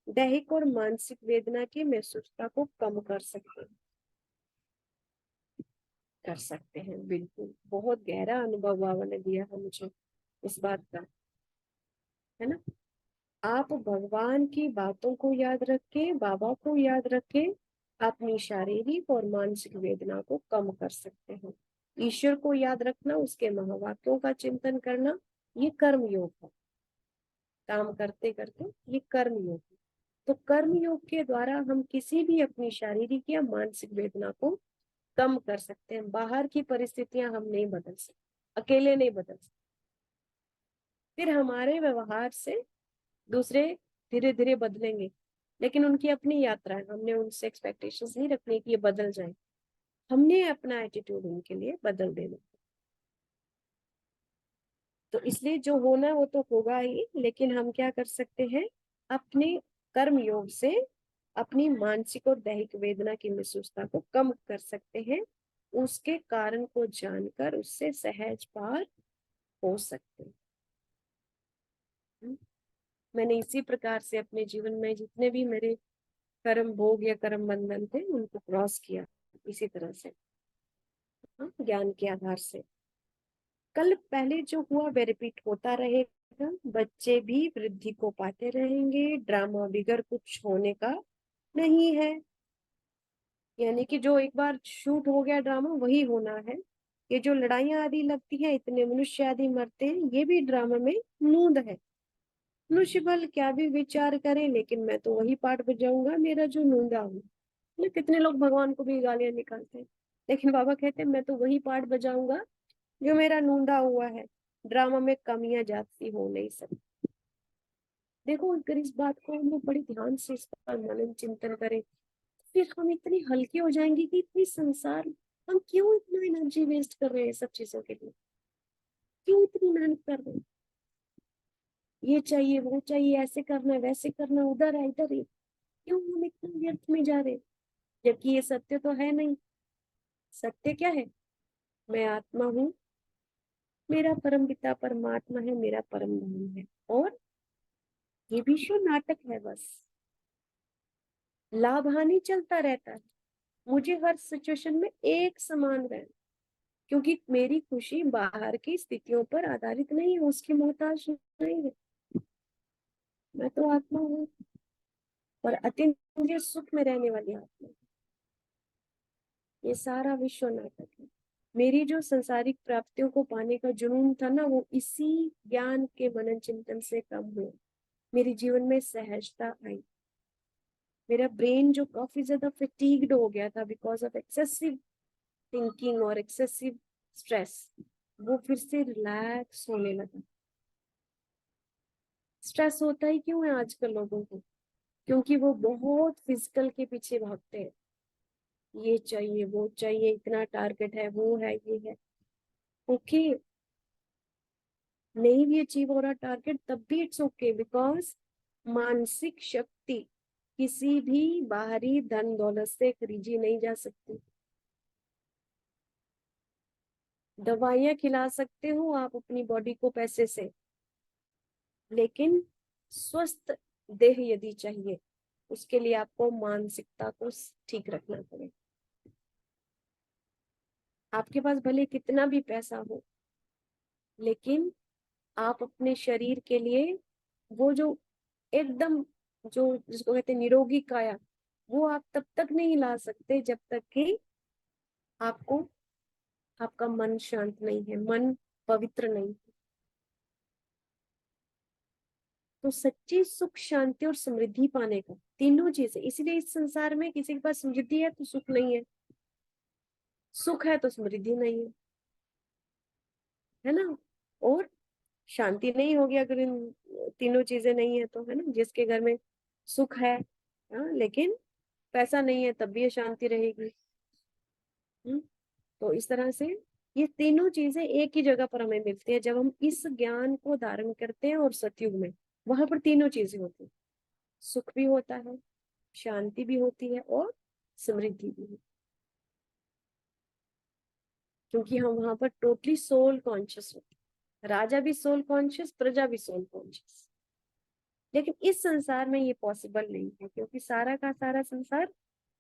Speaker 1: दैहिक और मानसिक वेदना की महसूसता को कम कर सकते हैं। बिल्कुल, बहुत गहरा अनुभव बाबा ने दिया है मुझे इस बात का, है ना। आप भगवान की बातों को याद रखे, बाबा को याद रखे, अपनी शारीरिक और मानसिक वेदना को कम कर सकते हैं। ईश्वर को याद रखना, उसके महावाक्यों का चिंतन करना, ये कर्म योग है। काम करते करते ये कर्म योग है। तो कर्म योग के द्वारा हम किसी भी अपनी शारीरिक या मानसिक वेदना को कम कर सकते हैं। बाहर की परिस्थितियां हम नहीं बदल सकते, अकेले नहीं बदल सकते। फिर हमारे व्यवहार से दूसरे धीरे धीरे बदलेंगे, लेकिन उनकी अपनी यात्रा है। हमने उनसे एक्सपेक्टेशंस नहीं रखनी कि ये बदल जाए, हमने अपना एटीट्यूड उनके लिए बदल देना। तो इसलिए जो होना है वो तो होगा ही, लेकिन हम क्या कर सकते हैं? अपने कर्म योग से अपनी मानसिक और दैहिक वेदना की महसूसता को कम कर सकते हैं। उसके कारण को जानकर उससे सहज पार हो सकते हैं। मैंने इसी प्रकार से अपने जीवन में जितने भी मेरे कर्म भोग या कर्म बंधन थे उनको क्रॉस किया, इसी तरह से, हाँ, ज्ञान के आधार से। कल पहले जो हुआ वह रिपीट होता रहेगा। बच्चे भी वृद्धि को पाते रहेंगे, ड्रामा बिगड़ कुछ होने का नहीं है। यानी कि जो एक बार शूट हो गया ड्रामा वही होना है। ये जो लड़ाइयाँ आदि लगती हैं, इतने मनुष्य आदि मरते हैं, ये भी ड्रामा में नूंद है। मनुष्य बल क्या भी विचार करें, लेकिन मैं तो वही पार्ट बजाऊंगा मेरा जो नूंदा हूँ। ना कितने लोग भगवान को भी गालियां निकालते हैं, लेकिन बाबा कहते हैं मैं तो वही पार्ट बजाऊंगा जो मेरा नूंदा हुआ है। ड्रामा में कमियां जाती हो नहीं सकती। देखो, अगर इस बात को हम लोग बड़े ध्यान से इसका मनन चिंतन करें, फिर हम इतनी हल्के हो जाएंगे कि इतनी संसार, हम क्यों इतना एनर्जी वेस्ट कर रहे हैं सब चीजों के लिए? क्यों इतनी मेहनत कर रहे हैं? ये चाहिए, वो चाहिए, ऐसे करना है, वैसे करना है, उधर है, इधर है। क्यों हम इतना व्यर्थ में जा रहे हैं, जबकि ये सत्य तो है नहीं। सत्य क्या है? मैं आत्मा हूँ, मेरा परम पिता परमात्मा है, मेरा परम धाम है, और ये विश्व नाटक है बस, लाभ हानि चलता रहता है। मुझे हर सिचुएशन में एक समान रहना, क्योंकि मेरी खुशी बाहर की स्थितियों पर आधारित नहीं है, उसकी मोहताज नहीं है। मैं तो आत्मा हूँ और अतीन्द्रिय सुख में रहने वाली आत्मा। ये सारा विश्व नाटक है। मेरी जो संसारिक प्राप्तियों को पाने का जुनून था ना, वो इसी ज्ञान के मनन चिंतन से कम हुआ। मेरे जीवन में सहजता आई। मेरा ब्रेन जो काफी ज्यादा फैटीग्ड हो गया था बिकॉज ऑफ एक्सेसिव थिंकिंग और एक्सेसिव स्ट्रेस, वो फिर से रिलैक्स होने लगा। स्ट्रेस होता ही क्यों है आजकल लोगों को? क्योंकि वो बहुत फिजिकल के पीछे भागते हैं। ये चाहिए, वो चाहिए, इतना टारगेट है, वो है, ये है। ओके, नहीं भी अचीव हो रहा टारगेट तब भी इट्स ओके, बिकॉज मानसिक शक्ति किसी भी बाहरी धन दौलत से खरीदी नहीं जा सकती। दवाइयां खिला सकते हो आप अपनी बॉडी को पैसे से, लेकिन स्वस्थ देह यदि चाहिए, उसके लिए आपको मानसिकता को ठीक रखना पड़ेगा। आपके पास भले कितना भी पैसा हो, लेकिन आप अपने शरीर के लिए वो जो एकदम, जो जिसको कहते हैं निरोगी काया, वो आप तब तक नहीं ला सकते जब तक कि आपको, आपका मन शांत नहीं है, मन पवित्र नहीं है। तो सच्ची सुख, शांति और समृद्धि पाने का तीनों चीजें, इसीलिए इस संसार में किसी के पास समृद्धि है तो सुख नहीं है, सुख है तो समृद्धि नहीं है ना? और शांति नहीं होगी अगर इन तीनों चीजें नहीं है तो, है ना? जिसके घर में सुख है, हाँ, लेकिन पैसा नहीं है तब भी ये शांति रहेगी। तो इस तरह से ये तीनों चीजें एक ही जगह पर हमें मिलती है जब हम इस ज्ञान को धारण करते हैं। और सतयुग में वहां पर तीनों चीजें होती है, सुख भी होता है, शांति भी होती है और समृद्धि भी है, क्योंकि हम वहां पर टोटली सोल कॉन्शियस होते हैं। राजा भी सोल कॉन्शियस, प्रजा भी सोल कॉन्शियस। लेकिन इस संसार में ये पॉसिबल नहीं है, क्योंकि सारा का सारा संसार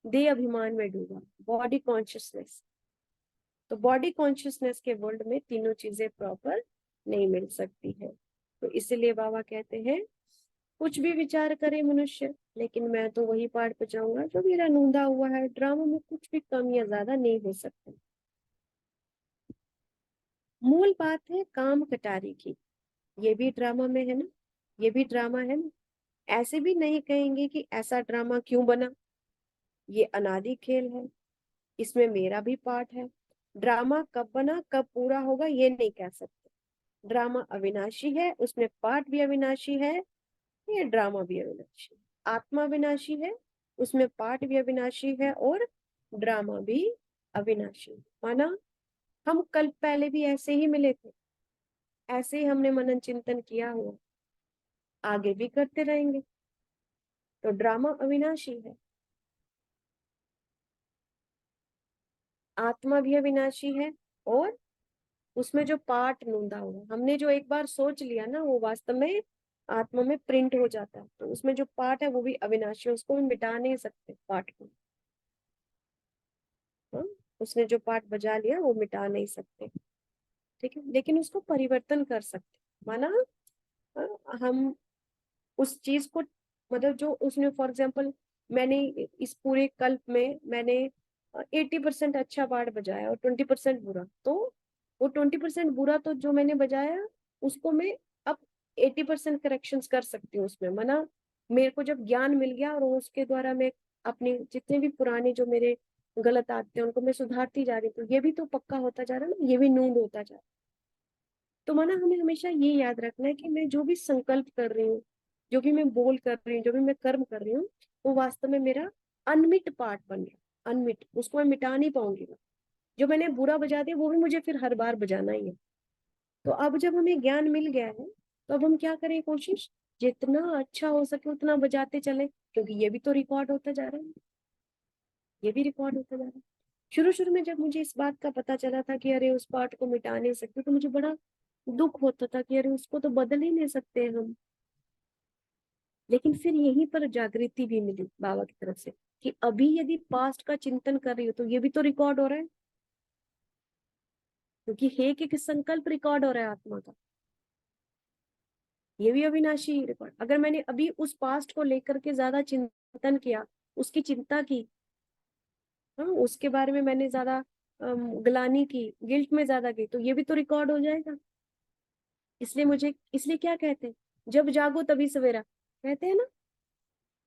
Speaker 1: देह अभिमान में डूबा, बॉडी कॉन्शियसनेस। तो बॉडी कॉन्शियसनेस के वर्ल्ड में तीनों चीजें प्रॉपर नहीं मिल सकती है। तो इसलिए बाबा कहते हैं, कुछ भी विचार करे मनुष्य, लेकिन मैं तो वही पाठ बजाऊंगा जो मेरा नूंदा हुआ है। ड्रामा में कुछ भी कम या ज्यादा नहीं हो सकता। मूल बात है काम कटारी की, ये भी ड्रामा में है ना, ये भी ड्रामा है ना। ऐसे भी नहीं कहेंगे कि ऐसा ड्रामा क्यों बना, ये अनादि खेल है, इसमें मेरा भी पार्ट है। ड्रामा कब बना, कब पूरा होगा, ये नहीं कह सकते। ड्रामा अविनाशी है, उसमें पार्ट भी अविनाशी है, ये ड्रामा भी अविनाशी है। आत्मा अविनाशी है, उसमें पार्ट भी अविनाशी है और ड्रामा भी अविनाशी है। माना हम कल पहले भी ऐसे ही मिले थे, ऐसे ही हमने मनन चिंतन किया हुआ, आगे भी करते रहेंगे। तो ड्रामा अविनाशी है, आत्मा भी अविनाशी है, और उसमें जो पार्ट नूंदा हुआ, हमने जो एक बार सोच लिया ना, वो वास्तव में आत्मा में प्रिंट हो जाता है। तो उसमें जो पार्ट है वो भी अविनाशी है, उसको हम मिटा नहीं सकते पार्ट को। हाँ? उसने जो पार्ट बजा लिया वो मिटा नहीं सकते, ठीक है, लेकिन उसको परिवर्तन कर सकते। माना हम उस चीज को, मतलब जो उसने, फॉर एग्जाम्पल, मैंने इस पूरे कल्प में मैंने 80% अच्छा पार्ट बजाया और 20% बुरा, तो वो 20% बुरा तो जो मैंने बजाया, उसको मैं अब 80% करेक्शन कर सकती हूँ उसमें। माना मेरे को जब ज्ञान मिल गया और उसके द्वारा मैं अपने जितने भी पुराने जो मेरे गलत आदतें हैं उनको मैं सुधारती जा रही हूँ, तो ये भी तो पक्का होता जा रहा है ना, ये भी नूंद होता जा रहा है। तो माना हमें हमेशा ये याद रखना है कि मैं जो भी संकल्प कर रही हूँ, जो भी मैं बोल कर रही हूँ, जो भी मैं कर्म कर रही हूँ, वो वास्तव में मेरा अनमिट पार्ट बन रहा है। अनमिट, उसको मैं मिटा नहीं पाऊंगी। जो मैंने बुरा बजा दिया वो भी मुझे फिर हर बार बजाना ही है। तो अब जब हमें ज्ञान मिल गया है, तो अब हम क्या करें, कोशिश जितना अच्छा हो सके उतना बजाते चले, क्योंकि ये भी तो रिकॉर्ड होता जा रहा है, ये भी रिकॉर्ड होता जा रहा है। शुरू शुरू में जब मुझे इस बात का पता चला था कि अरे उस पार्ट को मिटा नहीं सकते, तो मुझे बड़ा दुख होता था कि अरे उसको तो बदल ही नहीं सकते हम। लेकिन फिर यहीं पर जागृति भी मिली बाबा की तरफ से कि अभी यदि पास्ट का चिंतन कर रही हो तो ये भी तो रिकॉर्ड हो रहा है, क्योंकि हे कि संकल्प रिकॉर्ड हो रहा है आत्मा का, ये भी अविनाशी रिकॉर्ड। अगर मैंने अभी उस पास्ट को लेकर के ज्यादा चिंतन किया, उसकी चिंता की, हाँ, उसके बारे में मैंने ज्यादा ग्लानि की, गिल्ट में ज्यादा गई, तो ये भी तो रिकॉर्ड हो जाएगा। इसलिए क्या कहते हैं, जब जागो तभी सवेरा, कहते हैं ना,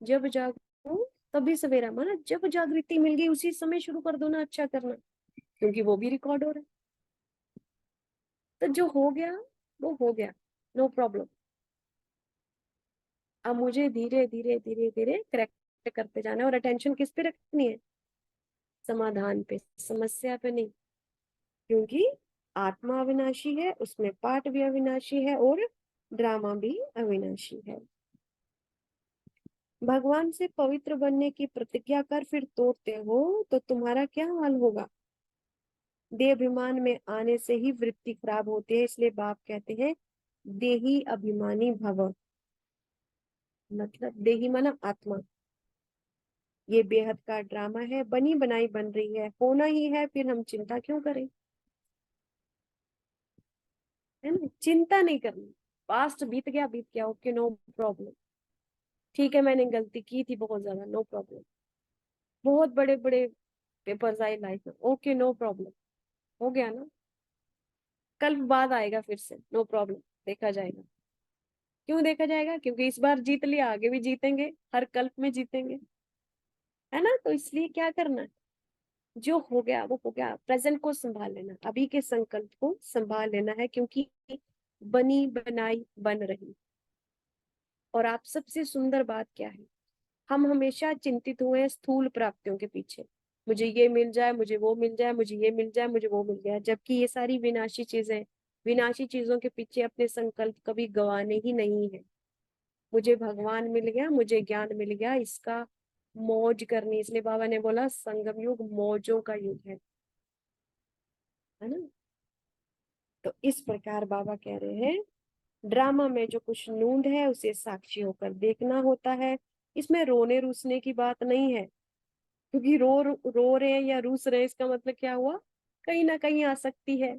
Speaker 1: जब जागो तभी सवेरा, माना जब जागृति मिल गई उसी समय शुरू कर दो ना अच्छा करना, क्योंकि वो भी रिकॉर्ड हो रहा है। तो जो हो गया वो हो गया, नो प्रॉब्लम। अब मुझे धीरे धीरे धीरे धीरे करेक्ट करते जाना है, और अटेंशन किस पे रखनी है, समाधान पे, समस्या पे नहीं, क्योंकि आत्मा अविनाशी है, उसमें पाठ भी अविनाशी है और ड्रामा भी अविनाशी है। भगवान से पवित्र बनने की प्रतिज्ञा कर फिर तोड़ते हो तो तुम्हारा क्या हाल होगा। देहाभिमान में आने से ही वृत्ति खराब होती है, इसलिए बाप कहते हैं देही अभिमानी भव, मतलब देही माना आत्मा। ये बेहद का ड्रामा है, बनी बनाई बन रही है, होना ही है, फिर हम चिंता क्यों करें, है ना, चिंता नहीं करनी। पास्ट बीत गया, ओके नो प्रॉब्लम। ठीक है मैंने गलती की थी बहुत ज्यादा, नो प्रॉब्लम। बहुत बड़े बड़े पेपर्स आए लाइफ में, ओके नो प्रॉब्लम, हो गया ना, कल बाद आएगा फिर से, नो प्रॉब्लम, देखा जाएगा। क्यों देखा जाएगा, क्योंकि इस बार जीत लिया, आगे भी जीतेंगे, हर कल्प में जीतेंगे, है ना। तो इसलिए क्या करना है, जो हो गया वो हो गया, प्रेजेंट को संभाल लेना, अभी के संकल्प को संभाल लेना है, क्योंकि बनी बनाई बन रही। और आप सबसे सुंदर बात क्या है, हम हमेशा चिंतित हुए हैं स्थूल प्राप्तियों के पीछे, मुझे ये मिल जाए, मुझे वो मिल जाए, मुझे ये मिल जाए, मुझे वो मिल जाए, जबकि ये सारी विनाशी चीजें, विनाशी चीजों के पीछे अपने संकल्प कभी गंवाने ही नहीं है। मुझे भगवान मिल गया, मुझे ज्ञान मिल गया, इसका मौज करनी, इसलिए बाबा ने बोला संगम युग मौजों का युग है ना। तो इस प्रकार बाबा कह रहे हैं ड्रामा में जो कुछ नूंद है उसे साक्षी होकर देखना होता है। इसमें रोने रूसने की बात नहीं है, क्योंकि रो रहे हैं या रूस रहे हैं इसका मतलब क्या हुआ, कहीं ना कहीं आसक्ति है,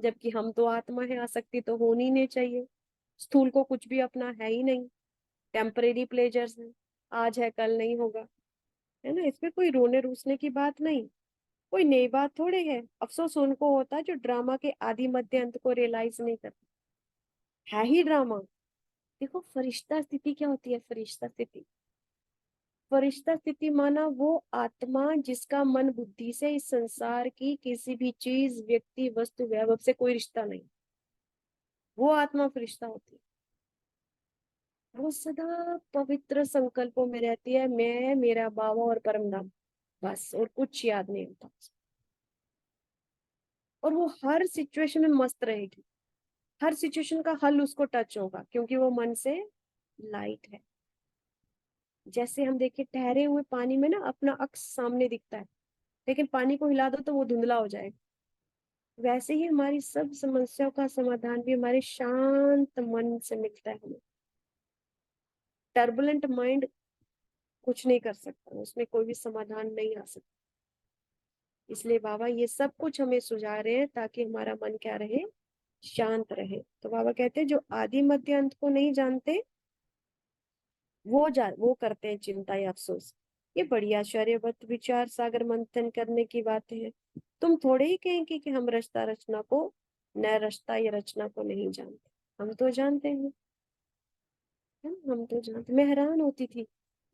Speaker 1: जबकि हम तो आत्मा है, आसक्ति तो होनी नहीं चाहिए। स्थूल को कुछ भी अपना है ही नहीं, टेम्परेरी प्लेजर्स है, आज है कल नहीं होगा, है ना। इसमें कोई रोने रूसने की बात नहीं, कोई नई बात थोड़े है। अफसोस उनको होता है जो ड्रामा के आदि मध्य अंत को रियलाइज नहीं करते, है ही ड्रामा। देखो फरिश्ता स्थिति क्या होती है, फरिश्ता स्थिति, फरिश्ता स्थिति माना वो आत्मा जिसका मन बुद्धि से इस संसार की किसी भी चीज, व्यक्ति, वस्तु, वैभव से कोई रिश्ता नहीं, वो आत्मा फरिश्ता होती है। वो सदा पवित्र संकल्पों में रहती है, मैं, मेरा बाबा और परम धाम, बस, और कुछ याद नहीं होता। और वो हर सिचुएशन में मस्त रहेगी, हर सिचुएशन का हल उसको टच होगा, क्योंकि वो मन से लाइट है। जैसे हम देखिए ठहरे हुए पानी में ना अपना अक्स सामने दिखता है, लेकिन पानी को हिला दो तो वो धुंधला हो जाएगा। वैसे ही हमारी सब समस्याओं का समाधान भी हमारे शांत मन से मिलता है हमें। टर्बुलेंट माइंड कुछ नहीं कर सकता, उसमें कोई भी समाधान नहीं आ सकता। इसलिए बाबा ये सब कुछ हमें सुझा रहे हैं ताकि हमारा मन क्या रहे, शांत रहे। तो बाबा कहते हैं जो आदि मध्य अंत को नहीं जानते वो करते हैं चिंता या अफसोस। ये बड़ी आश्चर्यवत विचार सागर मंथन करने की बातें हैं। तुम थोड़े ही कहेंगे कि हम रचता रचना को, न रचता या रचना को नहीं जानते, हम तो जानते हैं, है ना, हम तो जानते। मैं हैरान होती थी,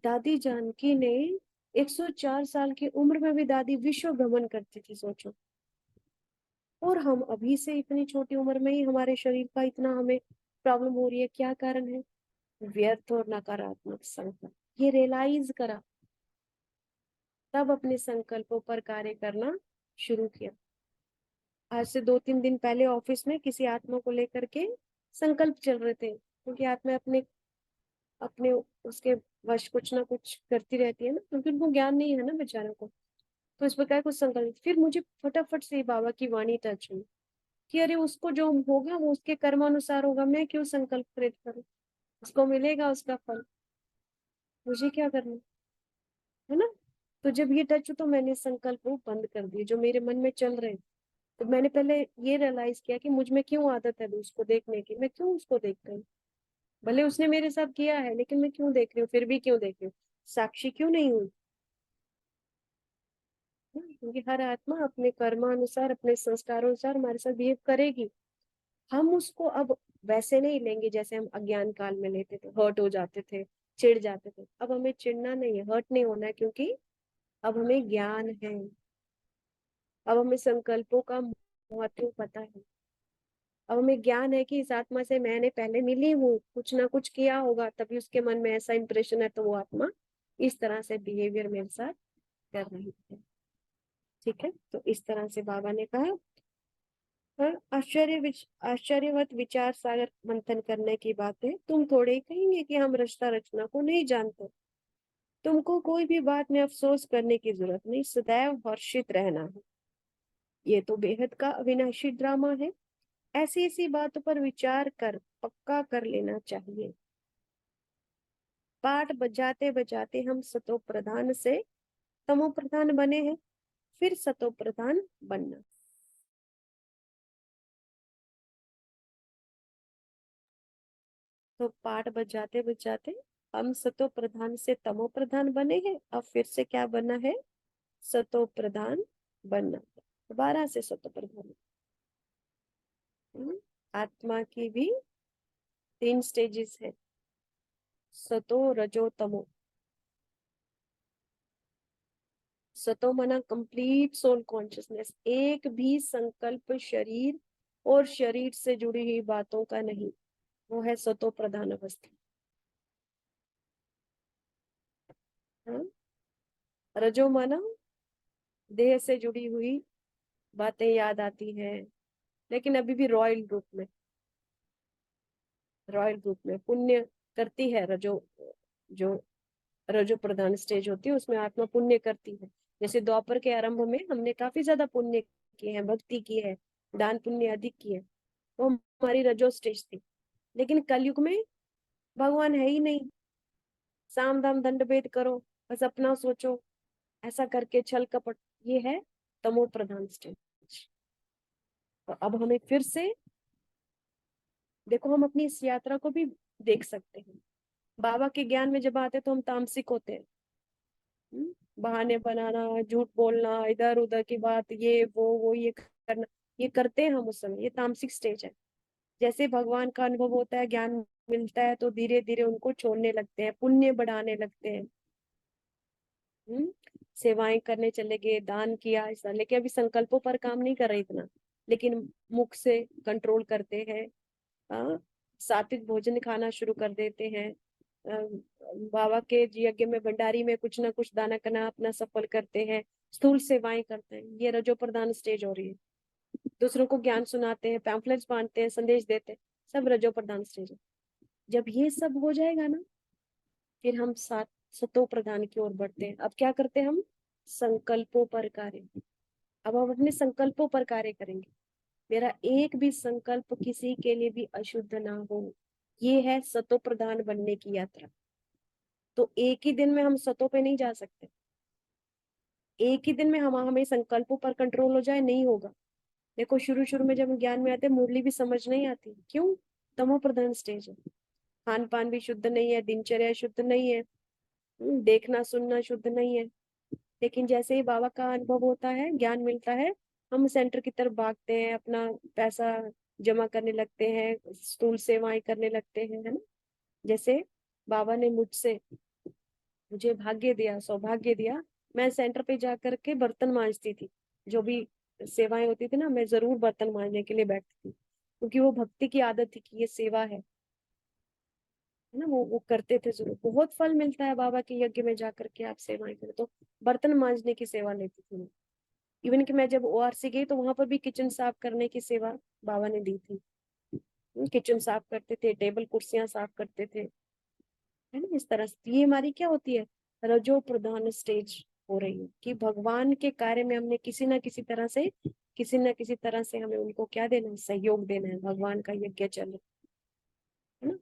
Speaker 1: दादी जानकी ने 104 साल की उम्र में भी दादी विश्व भ्रमण करती थी, सोचो। और हम अभी से इतनी छोटी उम्र में ही हमारे शरीर का इतना हमें प्रॉब्लम हो रही है, क्या कारण है, व्यर्थ और नकारात्मक संकल्प। ये रियलाइज करा, तब अपने संकल्पों पर कार्य करना शुरू किया। आज से 2-3 दिन पहले ऑफिस में किसी आत्मा को लेकर के संकल्प चल रहे थे, क्योंकि आत्मा अपने अपने उसके वश कुछ ना कुछ करती रहती है ना, क्योंकि उनको ज्ञान नहीं है ना बेचारों को। तो इस प्रकार कुछ संकल्प, फिर मुझे फटाफट से बाबा की वाणी टच हुई कि अरे उसको जो होगा वो उसके कर्मानुसार होगा, मैं क्यों संकल्प प्रेरित करूं, उसको मिलेगा उसका फल। मुझे क्या करना है ना। तो जब ये टच, तो मैंने संकल्प वो बंद कर दिए जो मेरे मन में चल रहे हैं। तो मैंने पहले ये रियलाइज किया कि मुझ में क्यों आदत है उसको देखने की, मैं क्यों उसको देख रही हूँ। भले उसने मेरे साथ किया है, लेकिन मैं क्यों देख रही हूँ, फिर भी क्यों देख रही हूँ, साक्षी क्यों नहीं हुई। क्योंकि हर आत्मा अपने कर्मानुसार, अपने संस्कारों अनुसार हमारे साथ बिहेव करेगी। हम उसको अब वैसे नहीं लेंगे जैसे हम अज्ञान काल में लेते थे, हर्ट हो जाते थे, चिढ़ जाते थे। अब हमें चिढ़ना नहीं है, हर्ट नहीं होना है, क्योंकि अब हमें ज्ञान है। अब हमें संकल्पों का महत्व पता है। अब हमें ज्ञान है कि इस आत्मा से मैंने पहले मिली हूँ, कुछ ना कुछ किया होगा, तभी उसके मन में ऐसा इंप्रेशन है, तो वो आत्मा इस तरह से बिहेवियर मेरे साथ कर रही है। ठीक है, तो इस तरह से बाबा ने कहा। हाँ, आश्चर्यवत विचार सागर मंथन करने की बात है। तुम थोड़े ही कहेंगे कि हम रचना रचना को नहीं जानते। तुमको कोई भी बात में अफसोस करने की जरूरत नहीं, सदैव हर्षित रहना है। ये तो बेहद का अविनाशी ड्रामा है। ऐसी ऐसी बातों पर विचार कर पक्का कर लेना चाहिए। पाठ बजाते बजाते हम सतो प्रधान से तमो प्रधान बने हैं, फिर सतो प्रधान बनना। तो पाठ बजाते बजाते हम सतो प्रधान से तमो प्रधान बने हैं, अब फिर से क्या बना है, सतो प्रधान बनना। दोबारा से सतो प्रधान। आत्मा की भी 3 स्टेजेस है, सतो रजो तमो। सतो मना कंप्लीट सोल कॉन्शियसनेस, एक भी संकल्प शरीर और शरीर से जुड़ी हुई बातों का नहीं, वो है सतो प्रधान अवस्था। हाँ? रजो मना देह से जुड़ी हुई बातें याद आती हैं, लेकिन अभी भी रॉयल रूप में, रॉयल रूप में पुण्य करती है रजो। जो रजो प्रधान स्टेज होती है उसमें आत्मा पुण्य करती है। जैसे द्वापर के आरंभ में हमने काफी ज्यादा पुण्य किए हैं, भक्ति की है, दान पुण्य अधिक किए, वो हमारी रजो स्टेज थी। लेकिन कलयुग में भगवान है ही नहीं, साम दाम दंड भेद करो, बस अपना सोचो, ऐसा करके छल कपट, ये है तमो प्रधान स्टेज। तो अब हमें फिर से देखो, हम अपनी इस यात्रा को भी देख सकते हैं। बाबा के ज्ञान में जब आते तो हम तामसिक होते हैं। बहाने बनाना, झूठ बोलना, इधर उधर की बात, ये वो ये करना, ये करते हैं हम उस समय, ये तामसिक स्टेज है। जैसे भगवान का अनुभव होता है, ज्ञान मिलता है, तो धीरे धीरे उनको छोड़ने लगते हैं, पुण्य बढ़ाने लगते हैं। हम्म सेवाएं करने चले गए, दान किया ऐसा, लेकिन अभी संकल्पों पर काम नहीं कर रहे इतना, लेकिन मुख से कंट्रोल करते हैं। सात्विक भोजन खाना शुरू कर देते हैं। बाबा के यज्ञ में, भंडारी में कुछ ना कुछ दाना करना अपना सफल करते हैं। स्थूल सेवाएं करते हैं, ये रजो प्रधान स्टेज हो रही है। दूसरों को ज्ञान सुनाते हैं, पैम्फलेट्स बांटते हैं, संदेश देते हैं, सब रजो प्रधान स्टेज है। जब ये सब हो जाएगा ना, फिर हम सात सतो प्रधान की ओर बढ़ते हैं। अब क्या करते हैं हम, संकल्पों पर कार्य। अब हम अपने संकल्पों पर कार्य करेंगे। मेरा एक भी संकल्प किसी के लिए भी अशुद्ध ना हो, ये है सतो प्रधान बनने की यात्रा। तो एक ही दिन में हम सतो पे नहीं जा सकते। एक ही दिन में हम हमें संकल्पों पर कंट्रोल हो जाए, नहीं होगा। देखो, शुरू शुरू में जब हम ज्ञान में आते हैं, मुरली भी समझ नहीं आती, क्यों, तमो प्रधान स्टेज है। खान पान भी शुद्ध नहीं है, दिनचर्या शुद्ध नहीं है, देखना सुनना शुद्ध नहीं है। लेकिन जैसे ही बाबा का अनुभव होता है, ज्ञान मिलता है, हम सेंटर की तरफ भागते हैं, अपना पैसा जमा करने लगते हैं, स्थूल सेवाएं करने लगते हैं, है ना। जैसे बाबा ने मुझे भाग्य दिया, सौभाग्य दिया, मैं सेंटर पे जा करके बर्तन मांजती थी। जो भी सेवाएं होती थी ना, मैं जरूर बर्तन मांजने के लिए बैठती थी, क्योंकि वो भक्ति की आदत थी कि ये सेवा है ना। वो करते थे जरूर, बहुत फल मिलता है बाबा के यज्ञ में जाकर के आप सेवाएं करें तो। बर्तन मांजने की सेवा लेती थी मैं। इवन कि मैं जब ओआरसी गई तो वहां पर भी किचन साफ करने की सेवा बाबा ने दी थी। किचन साफ करते थे, टेबल कुर्सियां साफ करते थे, है ना। इस तरह से ये हमारी क्या होती है, रजो प्रधान स्टेज हो रही है, कि भगवान के कार्य में हमने किसी ना किसी तरह से हमें उनको क्या देना है, सहयोग देना है। भगवान का यज्ञ चल रहा है ना।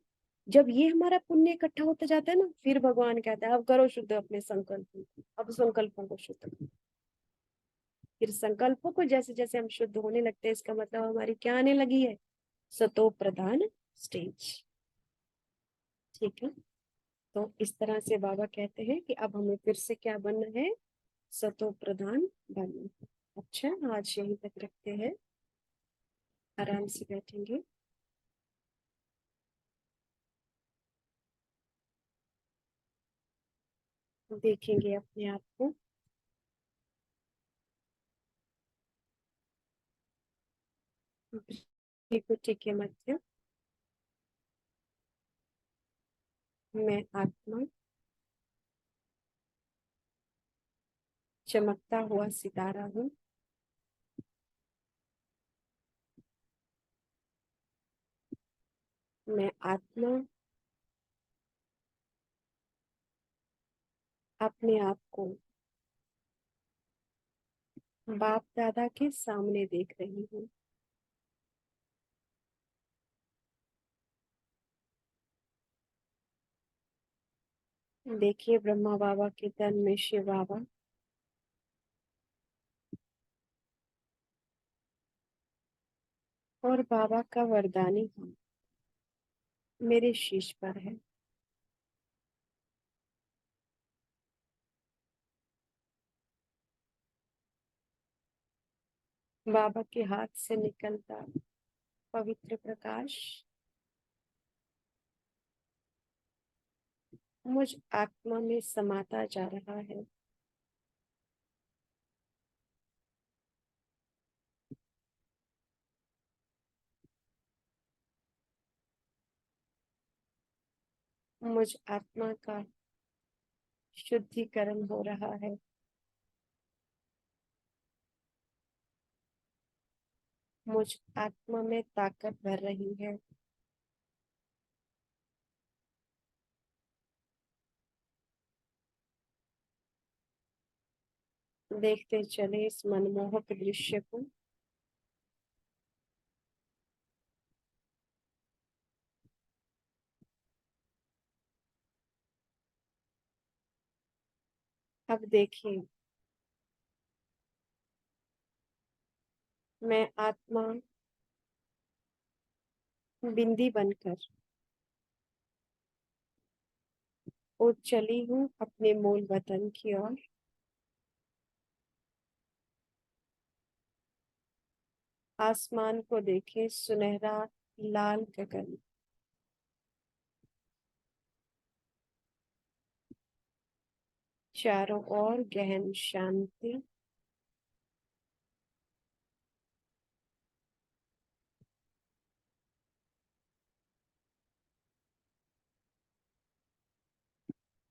Speaker 1: जब ये हमारा पुण्य इकट्ठा होता जाता है ना, फिर भगवान कहता है अब करो शुद्ध अपने संकल्प, अब संकल्पों को शुद्ध करो। फिर संकल्पों को जैसे जैसे हम शुद्ध होने लगते हैं, इसका मतलब हमारी क्या आने लगी है, सतो प्रधान स्टेज। ठीक है, तो इस तरह से बाबा कहते हैं कि अब हमें फिर से क्या बनना है, सतो प्रधान बनना। अच्छा, आज यहीं तक रखते हैं, आराम से बैठेंगे। देखेंगे अपने आप को, त्रिकुटी के मध्य मैं आत्मा, चमकता हुआ सितारा हूँ। मैं आत्मा अपने आप को बाप दादा के सामने देख रही हूँ। देखिए ब्रह्मा बाबा के तन में शिव बाबा और बाबा का वरदानी हाथ मेरे शीश पर है। बाबा के हाथ से निकलता पवित्र प्रकाश मुझ आत्मा में समाता जा रहा है। मुझ आत्मा का शुद्धिकरण हो रहा है। मुझ आत्मा में ताकत भर रही है। देखते चले इस मनमोहक दृश्य को। अब देखिए, मैं आत्मा बिंदी बनकर उड़ चली हूँ अपने मूल वतन की ओर। आसमान को देखे सुनहरा लाल गगन, चारों ओर गहन शांति।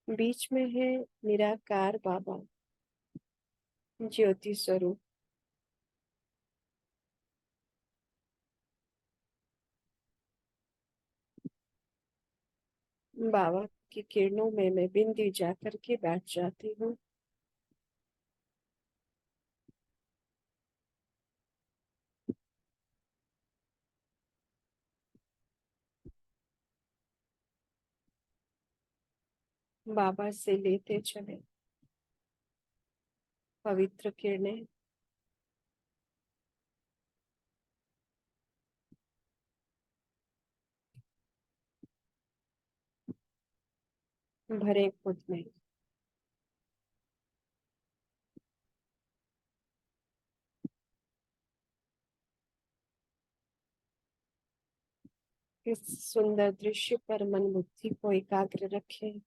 Speaker 1: बीच में है निराकार बाबा, ज्योति स्वरूप। बाबा की किरणों में मैं बिंदी जाकर के बैठ जाती हूँ। बाबा से लेते चले पवित्र किरणें, भरे खुद में। इस सुंदर दृश्य पर मन बुद्धि को एकाग्र रखें।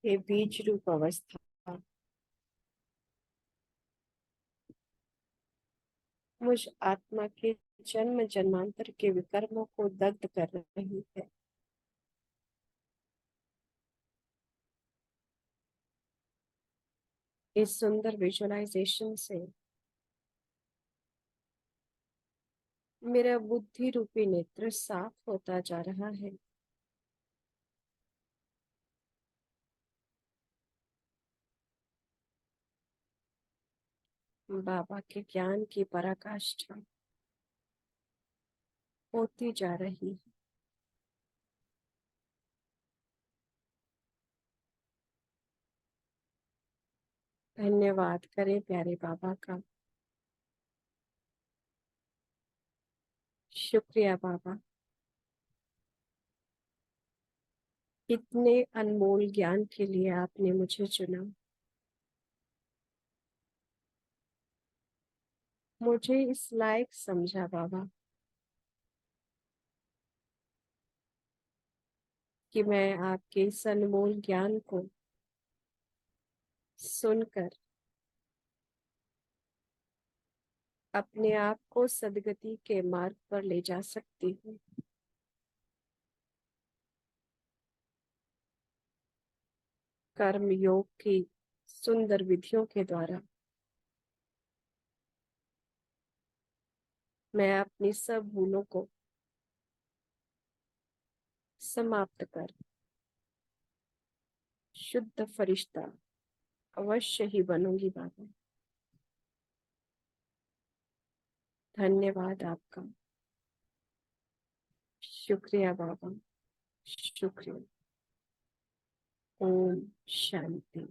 Speaker 1: ये बीज रूप अवस्था मुझ आत्मा के जन्म जन्मांतर के विकर्मों को दग्ध कर रही है। इस सुंदर विजुअलाइजेशन से मेरा बुद्धि रूपी नेत्र साफ होता जा रहा है। बाबा के ज्ञान की पराकाष्ठा होती जा रही है। धन्यवाद करें प्यारे बाबा का। शुक्रिया बाबा, इतने अनमोल ज्ञान के लिए आपने मुझे चुना, मुझे इस लायक समझा बाबा कि मैं आपके इस अनमोल ज्ञान को सुनकर अपने आप को सदगति के मार्ग पर ले जा सकती हूँ। कर्म योग की सुंदर विधियों के द्वारा मैं अपनी सब भूलों को समाप्त कर शुद्ध फरिश्ता अवश्य ही बनूंगी बाबा। धन्यवाद आपका। शुक्रिया बाबा, शुक्रिया। ओम शांति।